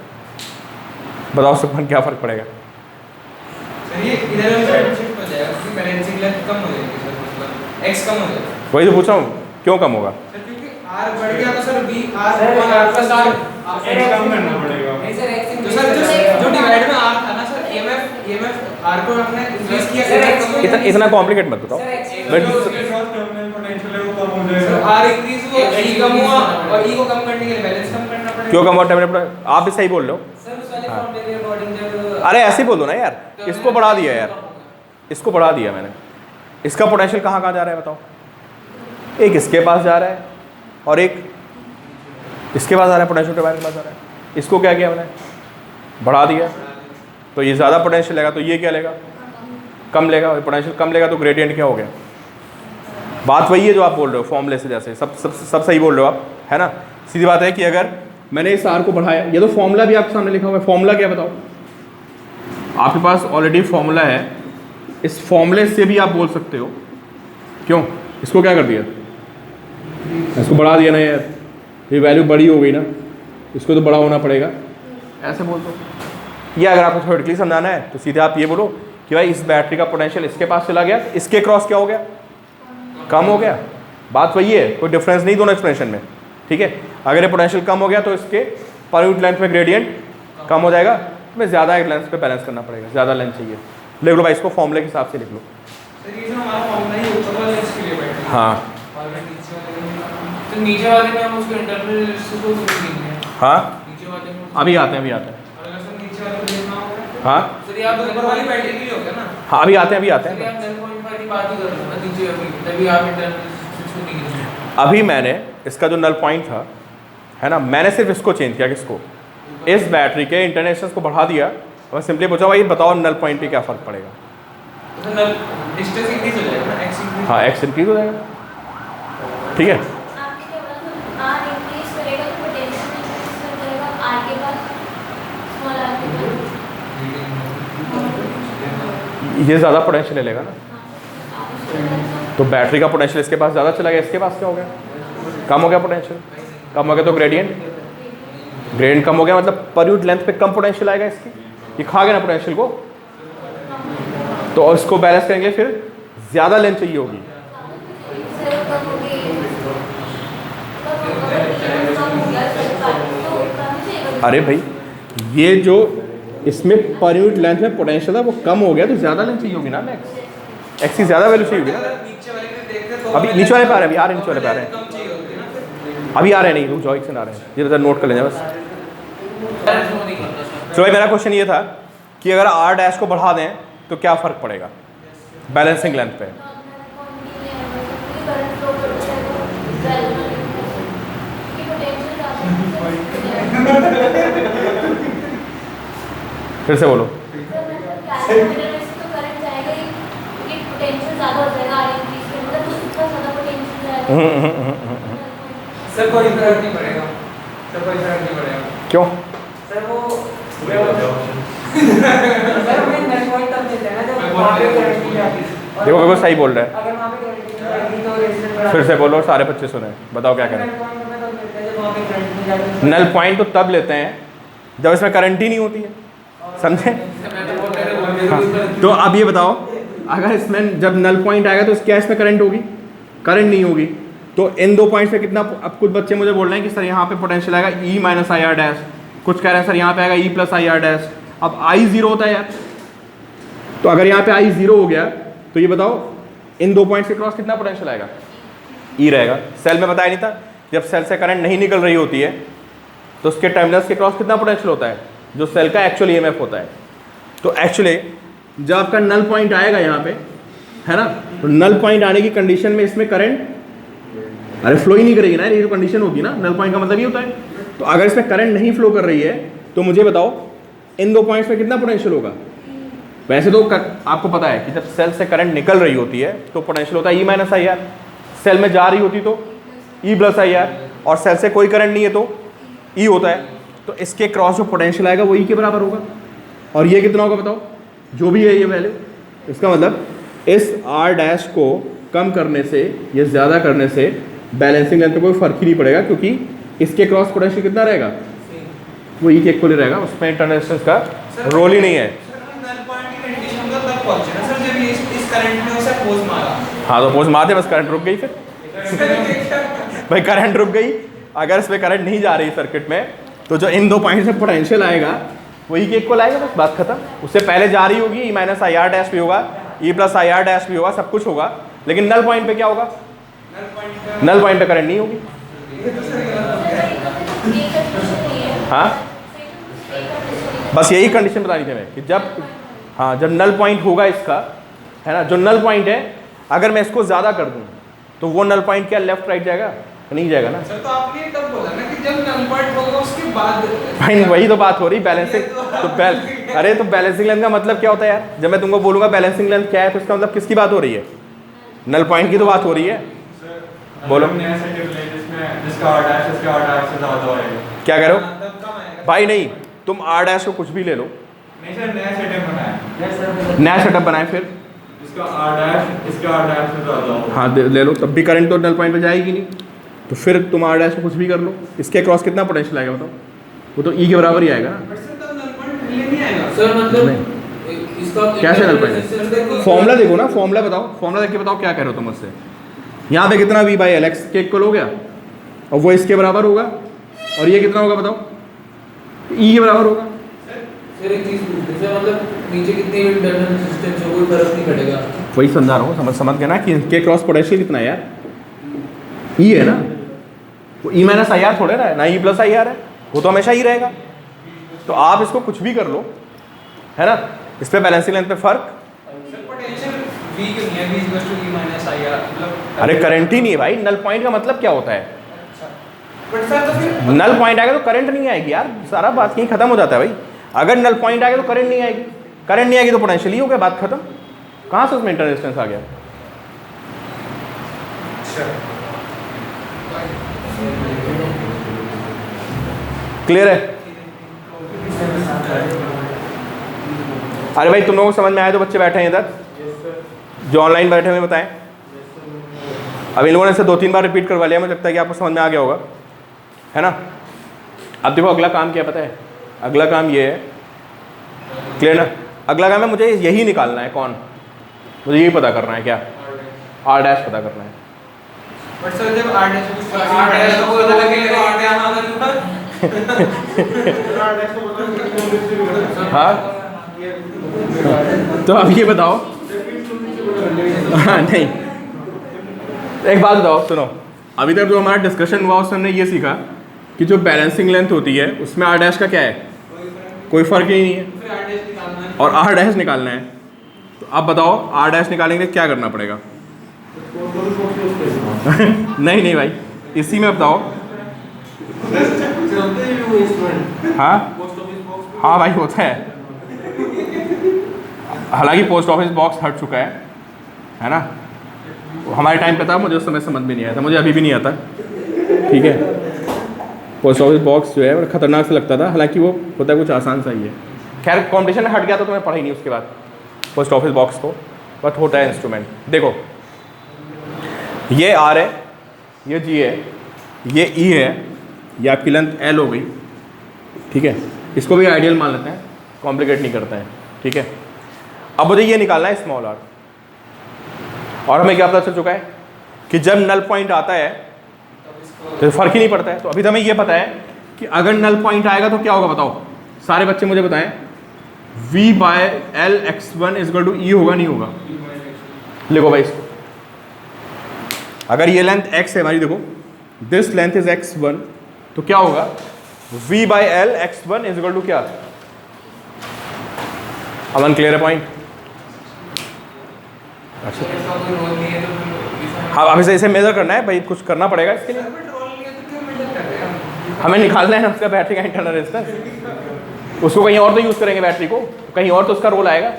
S1: बताओ सुखमन क्या फ़र्क पड़ेगा।
S2: सर ये इधर उधर शिफ्ट हो जाएगा क्योंकि बैलेंसिंग लेंथ कम हो जाएगी सर, मतलब x कम हो जाएगा।
S1: वही तो पूछा हूँ, क्यों कम होगा।
S2: सर क्योंकि R बढ़ गया तो sir V R
S3: sir,
S2: R plus R
S3: कम करना पड़ेगा। नहीं सर x
S2: तो सर जो डिवाइड में R था ना सर, EMF R को हमने इंक्रीज किया सर,
S1: इतना कॉम्प्लिकेट मत बताओ।
S2: सर R इंक्रीज हुआ, E कम हुआ, और E को कम करने के लिए बैलेंस कम करना पड़ेगा।
S1: क्यों कम हुआ टर्मिनेट, आप भी सही बोल रहे हो।
S3: सर उस वाले फॉर्मूले के अकॉर्डिंग जब
S1: अरे ऐसे ही बोल दो ना यार, इसको बढ़ा दिया यार, इसको बढ़ा दिया मैंने, इसका पोटेंशियल कहाँ कहाँ जा रहा है बताओ। एक इसके पास जा रहा है और एक इसके पास आ रहा है, पोटेंशियल के पास जा रहा है। इसको क्या किया मैंने, बढ़ा दिया, तो ये ज़्यादा पोटेंशियल लेगा, तो ये क्या लेगा, कम लेगा। और पोटेंशियल कम लेगा तो ग्रेडियंट क्या हो गया। बात वही है जो आप बोल रहे हो फॉर्मूले से, जैसे सब सही बोल रहे हो आप, है ना। सीधी बात है कि अगर मैंने इस R को बढ़ाया, ये तो फॉर्मूला भी आपके सामने लिखा हुआ है। फॉर्मूला क्या बताओ, आपके पास ऑलरेडी फॉर्मूला है, इस फॉर्मूले से भी आप बोल सकते हो। क्यों, इसको क्या कर दिया, इसको बढ़ा दिया ना यार, ये वैल्यू बड़ी हो गई ना, इसको तो बड़ा होना पड़ेगा, ऐसे बोल दो। या अगर आपको थ्योरेटिकली समझाना है तो सीधे आप ये बोलो कि भाई इस बैटरी का पोटेंशियल इसके पास चला गया, इसके क्रॉस क्या हो गया, कम हो गया। बात वही है, कोई डिफरेंस नहीं दोनों एक्सप्रेशन में, ठीक है। अगर ये पोटेंशियल कम हो गया तो इसके पर यूनिट लेंथ में ग्रेडियंट कम हो जाएगा, तो मैं ज़्यादा एक लेंथ पे बैलेंस करना पड़ेगा, ज़्यादा लेंथ चाहिए। लिख लो भाई इसको फॉर्मूले के हिसाब से लिख लो।
S2: सर ये जो हमारा फॉर्मूला है ऊपर वाले इसके लिए बैठा है,
S1: हाँ
S2: और नीचे वाले में
S4: तो नीचे वाले में हम उसको इंटरनल रेजिस्टेंस को देंगे।
S1: हाँ
S4: नीचे वाले में
S1: अभी आते हैं, अभी आते हैं।
S2: और अगर सर नीचे वाले को देखना होगा,
S1: हाँ
S4: सर ये आप
S2: ऊपर वाली बैटरी के लिए हो गया ना।
S1: हाँ अभी आते हैं, अभी आते
S4: सर
S1: हैं।
S4: आप 10.5 की बात ही कर रहे हो ना नीचे अभी, तभी आप इंटरनल रेजिस्टेंस को नहीं गिनेंगे।
S1: अभी मैंने इसका जो नल पॉइंट था, है ना, मैंने सिर्फ इसको चेंज किया, किसको, इस बैटरी के इंटरनेशनल को बढ़ा दिया। मैं सिंपली पूछा भाई बताओ नल पॉइंट पे क्या फ़र्क पड़ेगा।
S2: तो नल डिस्टेंस इंक्रीज हो जाएगा ना, x इंक्रीज।
S1: हाँ एक्स इंक्रीज हो जाएगा, ठीक है।
S5: आपने क्या बोला, R इंक्रीज करेगा तो पोटेंशियल इंक्रीज कर जाएगा, R के पास स्मॉल R के पास
S1: ये ज़्यादा पोटेंशियल ले लेगा ना, तो बैटरी का पोटेंशियल इसके पास ज़्यादा चला गया, इसके पास क्या हो गया, कम हो गया पोटेंशियल। कम हो गया तो ग्रेडियंट कम हो गया, मतलब पर यूनिट लेंथ पे कम पोटेंशियल आएगा इसकी, ये खा गया ना पोटेंशियल को, तो इसको बैलेंस करेंगे फिर ज़्यादा लेंथ चाहिए होगी। अरे भाई ये जो इसमें पर यूनिट लेंथ में पोटेंशियल है वो कम हो गया, तो ज़्यादा लेंथ चाहिए होगी ना, एक्स की ज़्यादा वैल्यू चाहिए होगी ना।
S2: नीचे वाले के देखते तो
S1: अभी नीचे वाले पे आ रहे हैं, अभी आ रहे हैं, नीचे वाले पे आ रहे हैं,
S2: कम चाहिए होती है ना।
S1: अभी आ रहे हैं, नहीं रुक जाओ, एक से आ रहे हैं, ये नोट कर लेना बस। तो भाई मेरा क्वेश्चन ये था कि अगर R डैश को बढ़ा दें तो क्या फ़र्क पड़ेगा बैलेंसिंग लेंथ पे। फिर से बोलो।
S2: सर कोई फर्क नहीं पड़ेगा, सर कोई फर्क नहीं पड़ेगा।
S1: क्यों,
S3: सर वो सर हमें नेट पॉइंट तब मिलता है ना जब वहाँ पे गारंटी जाती है।
S1: देखो बिल्कुल सही बोल रहा है,
S3: अगर वहाँ पे गारंटी जाएगी तो रेजिस्टेंस बढ़ा
S1: फिर से बोलो, सारे बच्चे सुने, बताओ क्या करें।
S3: नेट पॉइंट हमें तब मिलता है जब तो वहाँ पे करंट में जाके
S1: नल पॉइंट तो तब लेते हैं जब इसमें करंट ही नहीं होती है, समझे? तो अब ये बताओ, अगर इसमें जब नल पॉइंट आएगा तो क्या इसमें करंट होगी? करंट नहीं होगी। तो इन दो पॉइंट पे कितना, अब कुछ बच्चे मुझे बोल रहे हैं कि सर यहाँ पे पोटेंशियल आएगा E minus I are dash, कुछ कह रहे हैं सर यहाँ पे आएगा E plus I R dash. अब आई जीरो होता है यार, तो अगर यहाँ पे आई जीरो हो गया तो ये बताओ इन दो पॉइंट्स के क्रॉस कितना पोटेंशियल आएगा? ई रहेगा। सेल में बताया नहीं था, जब सेल से करंट नहीं निकल रही होती है तो उसके टर्मिनल्स के क्रॉस कितना पोटेंशियल होता है? जो सेल का एक्चुअल ईएमएफ होता है। तो एक्चुअली जब आपका नल पॉइंट आएगा यहाँ पे, है ना, तो नल पॉइंट आने की कंडीशन में इसमें करंट अरे फ्लो ही नहीं करेगी ना, ये जो कंडीशन होगी ना, नल पॉइंट का मतलब ये होता है। तो अगर इसमें करंट नहीं फ्लो कर रही है तो मुझे बताओ इन दो पॉइंट्स में कितना पोटेंशियल होगा? वैसे तो आपको पता है कि जब सेल से करंट निकल रही होती है तो पोटेंशियल होता है E minus I are, cell में जा रही होती तो ई प्लस आई आर, और सेल से कोई करंट नहीं है तो ई होता है। तो इसके क्रॉस जो पोटेंशियल आएगा वो ई के बराबर होगा। और ये कितना होगा बताओ? जो भी है ये वैल्यू, इसका मतलब इस आर डैश को कम करने से या ज़्यादा करने से बैलेंसिंग लेंथ में कोई फर्क ही नहीं पड़ेगा, क्योंकि इसके क्रॉस पोटेंशियल कितना रहेगा? वो ई के इक्वल ही रहेगा, उसमें इंटरनल रेजिस्टेंस का रोल ही नहीं है।
S2: नल पॉइंट की कंडीशन को तब पहुंचे ना सर जब इस करंट में उसे पोज मारा।
S1: हाँ तो पोज मार दे, बस करंट रुक गई फिर भाई करंट रुक गई। अगर इसमें करंट नहीं जा रही सर्किट में तो जो इन दो पॉइंट से पोटेंशियल आएगा वही के इक्वल आएगा, बस बात खत्म। उससे पहले जा रही होगी E minus I are dash भी होगा, E plus I R dash भी होगा, सब कुछ होगा, लेकिन नल पॉइंट पे क्या होगा? नल पॉइंट पे करंट नहीं होगी। हाँ बस यही कंडीशन बतानी थी मैं कि जब, हाँ जब नल पॉइंट होगा इसका, है ना, जो नल पॉइंट है अगर मैं इसको ज़्यादा कर दूँ तो वो नल पॉइंट क्या लेफ्ट राइट जाएगा? नहीं जाएगा ना
S2: सर। तो आपने तब बोला ना कि जब नल पॉइंट होगा उसके बाद
S1: भाई, वही तो बात हो रही बैलेंसिंग। तो अरे तो बैलेंसिंग लेंथ का मतलब क्या होता है यार? जब मैं तुमको बोलूँगा बैलेंसिंग लेंथ क्या है तो इसका मतलब किसकी बात हो रही है? नल पॉइंट की तो बात हो रही है। बोलो क्या कह रहे हो?
S2: तब कम आएगा
S1: भाई नहीं, तुम आर डैश को कुछ भी ले लो,
S2: नहीं सर, नया सेटअप बनाया।
S1: नया सेटअप बनाए, फिर
S6: इसका आर डैश इसका आर डैश से ज़्यादा हो।
S1: हाँ ले लो, तब भी करंट तो नल पॉइंट पे जाएगी नहीं। तो फिर तुम आर डैश को कुछ भी कर लो, इसके क्रॉस कितना पोटेंशियल आएगा बताओ? वो तो ई के बराबर ही आएगा ना।
S2: बट सर तब नल पॉइंट नहीं आएगा।
S4: सर मतलब इसका
S1: कैसे नल पॉइंट? फॉर्मूला देखो ना, फॉर्मूला बताओ, फॉर्मूला देख के बताओ क्या कह रहे हो तुम मुझसे। यहाँ पे कितना वी बाई एल एक्स के इक्वल हो गया और वो इसके बराबर होगा, और ये कितना होगा बताओ? ई के बराबर होगा।
S4: सर एक चीज पूछते सर, मतलब नीचे कितनी भी इंटरनल रेजिस्टेंस हो कोई फर्क नहीं पड़ेगा?
S1: वही समझा रहा हूँ, समझ गया ना कि इनके क्रॉस पोटेंशियल कितना है यार? ई है ना, वो ई माइनस आई आर थोड़े ना है, ना ई प्लस आई आर है, वो तो हमेशा ही रहेगा। तो आप इसको कुछ भी कर लो, है ना, इस पर बैलेंसिंग लेंथ पे फर्क।
S2: सर पोटेंशियल v क्यों नहीं है? v equal to e minus I R, मतलब
S1: अरे करंट ही नहीं है भाई। नल पॉइंट का मतलब क्या होता है?
S2: बट सर तो फिर
S1: नल पॉइंट आएगा तो करंट नहीं आएगी यार, सारा बात यहीं खत्म हो जाता है भाई। अगर नल पॉइंट आएगा तो करंट नहीं आएगी, करंट नहीं आएगी तो पोटेंशियल ही हो गया, बात खत्म। कहाँ से उसमें इंटरनल रेजिस्टेंस आ गया? क्लियर है? अरे भाई तुम लोगों को समझ में आए तो बच्चे बैठे हैं इधर, जो ऑनलाइन बैठे हुए बताएं। अब इन लोगों ने इसे 2-3 बार रिपीट करवा लिया, मुझे लगता है कि आपको समझ में आ गया होगा, है ना। अब देखो अगला काम क्या पता है? अगला काम ये है, क्लियर ना? अगला काम है मुझे यही निकालना है, कौन, मुझे यही पता करना है, क्या? आर डैश पता करना है।
S2: बट सर जब r डैश को पता लगेगा तो r डैश आना क्यों?
S1: हाँ तो अब ये बताओ, हाँ नहीं, एक बात बताओ, सुनो, अभी तक जो हमारा डिस्कशन हुआ उसमें हमने ये सीखा कि जो बैलेंसिंग लेंथ होती है उसमें आर डैश का क्या है? कोई फर्क ही नहीं है,
S2: फिर r डैश निकालना है।
S1: और आर डैश निकालना है। तो अब बताओ आर डैश निकालने के लिए क्या करना पड़ेगा? नहीं नहीं भाई, इसी में बताओ। हाँ हाँ भाई होता है, हालांकि पोस्ट ऑफिस बॉक्स हट चुका है ना। हमारे टाइम पे था, मुझे उस समय समझ में नहीं आया था, मुझे अभी भी नहीं आता, ठीक है। पोस्ट ऑफिस बॉक्स जो है वो खतरनाक से लगता था, हालांकि वो होता है कुछ आसान सा ही है। खैर कॉम्पिटिशन हट गया तो तुम्हें पढ़ा ही नहीं उसके बाद पोस्ट ऑफिस बॉक्स को, बट होता है इंस्ट्रूमेंट। देखो ये आर है, ये जी है, ये ई है, ये आपकी लेंथ L हो गई, ठीक है। इसको भी आइडियल मान लेते हैं, कॉम्प्लिकेट नहीं करते हैं, ठीक है। अब मुझे ये निकालना है स्मॉल r, और हमें क्या पता चल चुका है कि जब नल पॉइंट आता है तो फर्क ही नहीं पड़ता है। तो अभी तो हमें ये पता है कि अगर नल पॉइंट आएगा तो क्या होगा, बताओ सारे बच्चे मुझे बताएं। V/L x1 = E होगा नहीं होगा? लिखो भाई इसको। अगर ये लेंथ x है हमारी, देखो दिस लेंथ इज x1, तो क्या होगा V/L x1 = क्या? अमन क्लियर है पॉइंट? अच्छा
S4: ऐसा कोई रोल नहीं है तो
S1: हाँ, अब इसे मेजर करना है भाई, कुछ करना पड़ेगा इसके लिए।
S2: रोल नहीं है तो क्यों मेजर कर रहे हैं हम?
S1: हमें निकालना है उसका बैटरी का इंटरनल रेजिस्टेंस। उसको कहीं और तो यूज़ करेंगे बैटरी को, कहीं और तो उसका रोल आएगा।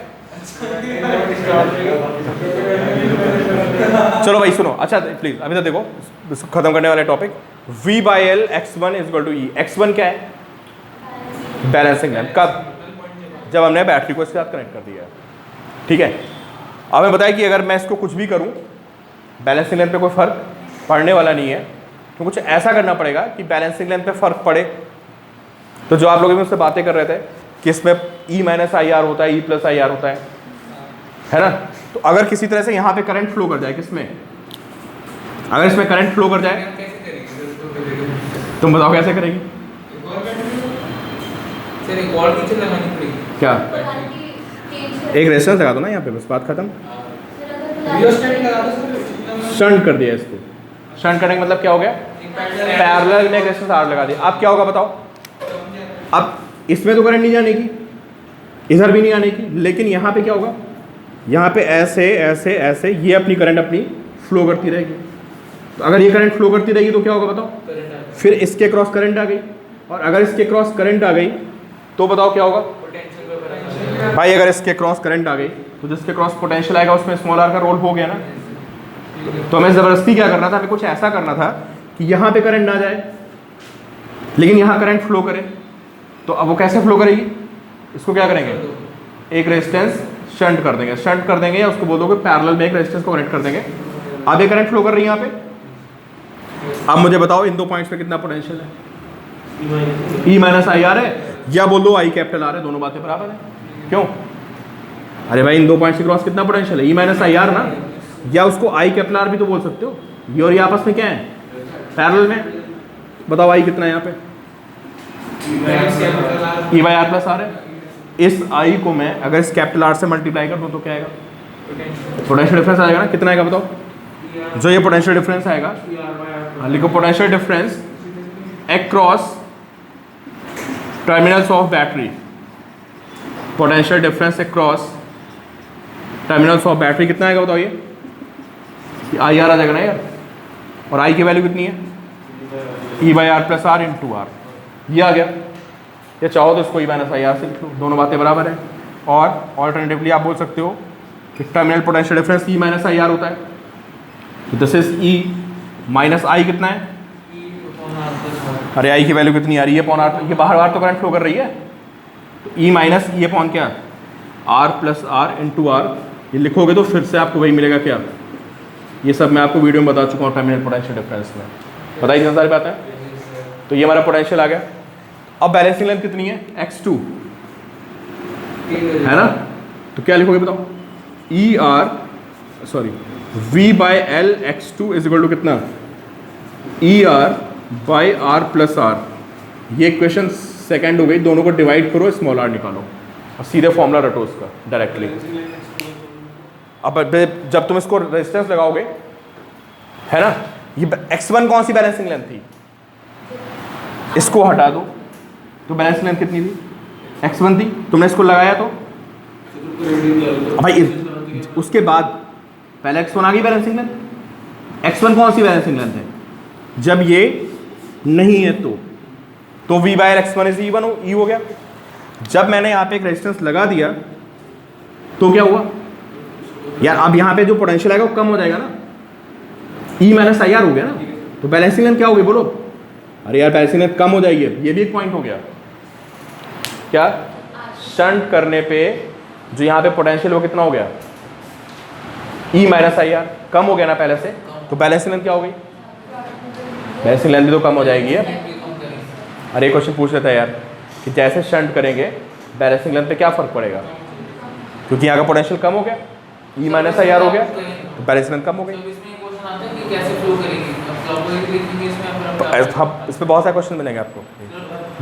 S1: चलो भाई सुनो, अच्छा प्लीज अभी तो देखो खत्म करने वाले topic. V/L x1 = E। x1 क्या है? Balancing length. कब? जब हमने बैटरी को इसके साथ कनेक्ट कर दिया, ठीक है। अब हमें बताया कि अगर मैं इसको कुछ भी करूं, बैलेंसिंग लेंथ पे कोई फर्क पड़ने वाला नहीं है, तो कुछ ऐसा करना पड़ेगा कि बैलेंसिंग लेंथ पे फर्क पड़े। तो जो आप लोग भी मुझसे बातें कर रहे थे कि इसमें E-IR होता है, E+IR होता है ना। तो अगर किसी तरह से यहाँ पे करंट फ्लो कर जाए, किसमें, अगर इसमें करंट फ्लो कर जाए,
S4: कैसे करेंगे सर उसको करेंगे?
S1: तुम बताओ कैसे करेगी?
S4: सर एक और नीचे लगानी पड़ेगी
S1: क्या?
S5: पोलैरिटी
S1: एक रेजिस्टेंस लगा दो ना यहाँ पे, बस बात खत्म।
S2: रियोस्टेट लगा दो सर।
S1: शंट कर दिया इसको। शंट करने का मतलब क्या हो गया? पैरेलल में एक रेजिस्टेंस R लगा दिया। अब क्या होगा बताओ? अब इसमें तो करंट नहीं जाने की, इधर भी नहीं आने की, लेकिन यहाँ पे क्या होगा, यहाँ पे ऐसे ऐसे ऐसे ये अपनी करंट अपनी फ्लो करती रहेगी। तो अगर ये करंट फ्लो करती रहेगी तो क्या होगा बताओ?
S4: करंट आ
S1: फिर इसके क्रॉस करंट आ गई, और अगर इसके क्रॉस करंट आ गई तो बताओ क्या होगा
S4: पोटेंशियल पे बराबर
S1: भाई? अगर इसके क्रॉस करंट आ गई तो जिसके क्रॉस पोटेंशियल आएगा उसमें स्मॉल r का रोल हो गया ना। तो हमें ज़बरदस्ती क्या करना था, हमें कुछ ऐसा करना था कि यहाँ पे करंट ना जाए लेकिन यहाँ करंट फ्लो करे। तो अब वो कैसे फ्लो करेगी? इसको क्या करेंगे, एक रेजिस्टेंस शंट कर देंगे, शंट कर देंगे, या उसको बोल दोगे पैरेलल में एक रेजिस्टेंस को कनेक्ट कर देंगे। अब ये करंट फ्लो कर रही है यहाँ पे। अब मुझे बताओ इन दो पॉइंट्स पे कितना पोटेंशियल है? E-IR है, या बोल दो I∩R है, दोनों बातें बराबर है। क्यों? अरे भाई इन दो पॉइंट्स के क्रॉस कितना पोटेंशियल है? E-IR ना, या उसको I∩R भी तो बोल सकते हो। ये और ये आपस में क्या है? पैरेलल में। बताओ I कितना है यहाँ पे? E/R+R है। इस I को मैं अगर इस R से मल्टीप्लाई कर दूँ तो क्या आएगा? पोटेंशियल डिफरेंस आएगा ना। कितना आएगा बताओ? जो ये पोटेंशियल डिफरेंस आएगा, लिखो potential difference across terminals of battery. Potential difference across terminals of battery कितना आएगा बताओ? ये IR आ जाएगा ना यार। और I की वैल्यू कितनी है? E/R+R × R। ये आ गया। या चाहो तो इसको E-IR से लिख लो, दोनों बातें बराबर हैं। और ऑल्टरनेटिवली आप बोल सकते हो कि टर्मिनल पोटेंशियल डिफरेंस E-IR होता है। तो दिस इज E-I कितना है? अरे I की वैल्यू कितनी आ रही है? R। ये बाहर बाहर तो करंट फ्लो कर रही है। तो E- क्या? R+R × R। ये लिखोगे तो फिर से आपको वही मिलेगा क्या? ये सब मैं आपको वीडियो में बता चुका हूँ टर्मिनल पोटेंशियल डिफरेंस में। बताइए इतनी सारी बातें। तो ये हमारा पोटेंशियल आ गया। अब बैलेंसिंग लेंथ कितनी है? x2 है ना। तो क्या लिखोगे बताओ? V/L x2 = कितना? ER/R+R। ये इक्वेशन सेकंड हो गई। दोनों को डिवाइड करो, स्मॉल r निकालो और सीधे फॉर्मूला रटो उसका डायरेक्टली। अब जब तुम इसको रेजिस्टेंस लगाओगे, है ना, ये x1 कौन सी बैलेंसिंग लेंथ थी? इसको हटा दो तो बैलेंसिंग लेंथ कितनी थी? x1 थी। तुमने इसको लगाया तो भाई उसके बाद पहले x1 आ गई बैलेंसिंग लेंथ। x1 कौन सी बैलेंसिंग लेंथ है? जब ये नहीं है तो V/X1 E हो गया। जब मैंने यहाँ पे एक रेजिस्टेंस लगा दिया तो क्या हुआ यार? अब यहाँ पे जो पोटेंशियल आएगा वो कम हो जाएगा ना। E-IR हो गया ना। तो बैलेंसिंग लेंथ क्या होगी बोलो? अरे यार बैलेंसिंग लेंथ कम हो जाएगी। ये भी एक पॉइंट हो गया। क्या? शंट करने पे जो यहाँ पे पोटेंशियल वो कितना हो गया? E-IR कम हो गया ना पहले से। तो बैलेंसिंग लेंथ क्या हो गई? बैलेंसिंग लेंथ भी तो कम हो जाएगी। अरे एक क्वेश्चन पूछ लेता है यार कि जैसे शंट करेंगे बैलेंसिंग लेंथ पे क्या फ़र्क पड़ेगा, क्योंकि यहाँ का पोटेंशियल कम हो गया, ई माइनस आई आर हो गया तो बैलेंसिंग लेंथ कम हो गई।
S4: तो इसमें क्वेश्चन आता है कि कैसे फ्लो करेगी, अब क्लॉकवाइज लिखेंगे इसमें
S1: हम इस पर बहुत सारे क्वेश्चन मिलेंगे आपको,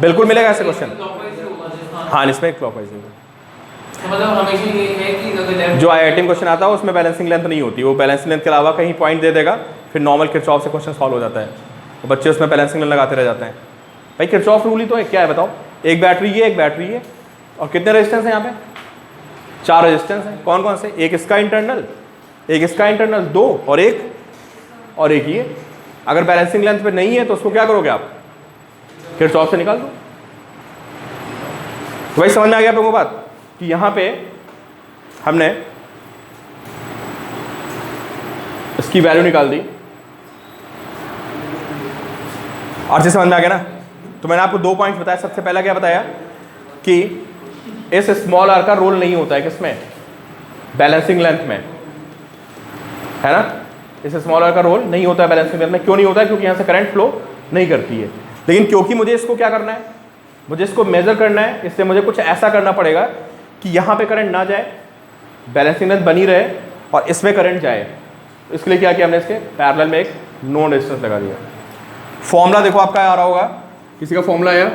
S1: बिल्कुल मिलेगा ऐसे क्वेश्चन। हाँ इसमें क्लॉकवाइज होगा,
S4: तो मतलब हमेशा ये है कि अगर लेफ्ट
S1: जो IIT में क्वेश्चन आता है उसमें बैलेंसिंग लेंथ नहीं होती, वो बैलेंसिंग लेंथ के अलावा कहीं पॉइंट दे देगा, फिर नॉर्मल किरचॉफ से क्वेश्चन सॉल्व हो जाता है, तो बच्चे उसमें बैलेंसिंग लेंथ लगाते रह जाते हैं। भाई किरचॉफ रूल ही तो है, क्या है बताओ, एक बैटरी ये एक बैटरी है और कितने रेजिस्टेंस हैं यहाँ पे, 4 रेजिस्टेंस हैं। कौन कौन से, एक इसका इंटरनल, एक इसका इंटरनल 2 और एक ये। अगर बैलेंसिंग लेंथ पे नहीं है तो उसको क्या करोगे आप, किरचॉफ से निकाल दो। तो भाई समझ में आ गया आप लोगों को बात कि यहाँ पे हमने इसकी वैल्यू निकाल दी, आरसी समझ में आ गया ना। तो मैंने आपको 2 पॉइंट्स बताया। सबसे पहला क्या बताया कि इस स्मॉल आर का रोल नहीं होता है किसमें, बैलेंसिंग लेंथ में, है ना। इस स्मॉल आर का रोल नहीं होता है बैलेंसिंग लेंथ में। क्यों नहीं होता है, क्योंकि यहाँ से करंट फ्लो नहीं करती है। लेकिन क्योंकि मुझे इसको क्या करना है, मुझे इसको मेजर करना है, इससे मुझे कुछ ऐसा करना पड़ेगा कि यहाँ पे करंट ना जाए, बैलेंसिंग लेंथ बनी रहे और इसमें करंट जाए। इसके लिए क्या किया हमने, इसके पैरेलल में एक नोन रेजिस्टेंस लगा दिया। फॉर्मूला देखो आपका आ रहा होगा, किसी का फॉर्मूला आया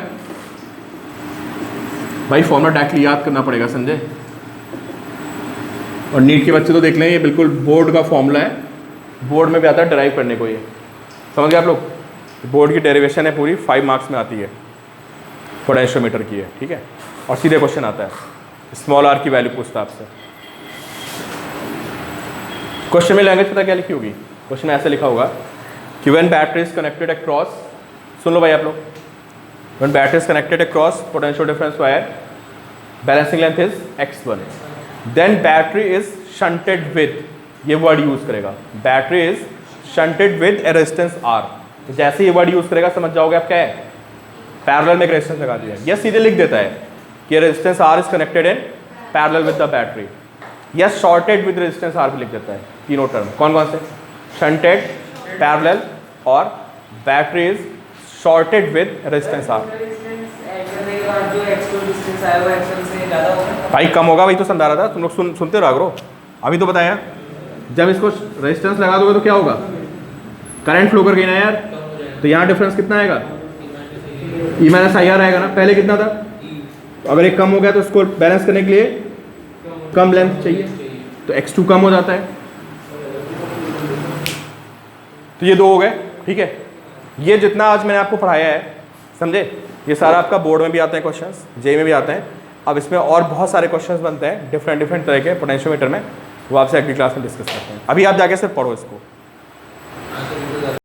S1: भाई, फॉर्मूला डायरेक्टली याद करना पड़ेगा संजय, और नीट के बच्चे तो देख लें, ये बिल्कुल बोर्ड का फॉर्मूला है, बोर्ड में भी आता है डराइव करने को। ये समझ गए आप लोग, बोर्ड की डेरिवेशन है पूरी, 5 मार्क्स में आती है, पोटेंशियोमीटर की है, ठीक है। और सीधे क्वेश्चन आता है, स्मॉल आर की वैल्यू पूछता है आपसे। क्वेश्चन में लैंग्वेज पता क्या लिखी होगी, क्वेश्चन में ऐसे लिखा होगा कि when battery is connected across, सुन लो भाई आप लोग, when battery is connected across potential difference wire, balancing length is x1, then battery is shunted with, ये वर्ड यूज करेगा, battery is shunted with a resistance R। तो जैसे ये वर्ड यूज करेगा समझ जाओगे आप क्या है, पैरेलल में एक रेजिस्टेंस लगा दिया। यह सीधे लिख देता है कि resistance R is connected in parallel with the battery, या शॉर्टेड विद रेजिस्टेंस R भी लिख देता है। तीनों टर्म कौन कौन से, शंटेड, पैरेलल और battery is shorted with resistance R।
S3: जो एक्चुअल डिस्टेंस आया वो एक्चुअल से ज़्यादा होगा,
S1: भाई कम होगा, वही तो समझा रहा था, तुम लोग सुनते रहो करो। अभी तो बताया, जब इसको रेजिस्टेंस लगा दोगे तो क्या होगा, करंट फ्लो कर गई ना यार, तो यहाँ डिफरेंस कितना आएगा, ई माइनस आई आर आएगा ना। पहले कितना था, तो अगर एक कम हो गया तो उसको बैलेंस करने के लिए कम लेंथ चाहिए, तो x2 कम हो जाता है। तो ये 2 हो गए, ठीक है। ये जितना आज मैंने आपको पढ़ाया है, समझे, ये सारा आपका बोर्ड में भी आते हैं क्वेश्चंस, जे में भी आते हैं। अब इसमें और बहुत सारे क्वेश्चंस बनते हैं डिफरेंट तरह के पोटेंशियोमीटर में, वो आपसे अगली क्लास में डिस्कस करते हैं। अभी आप जाके सिर्फ पढ़ो इसको।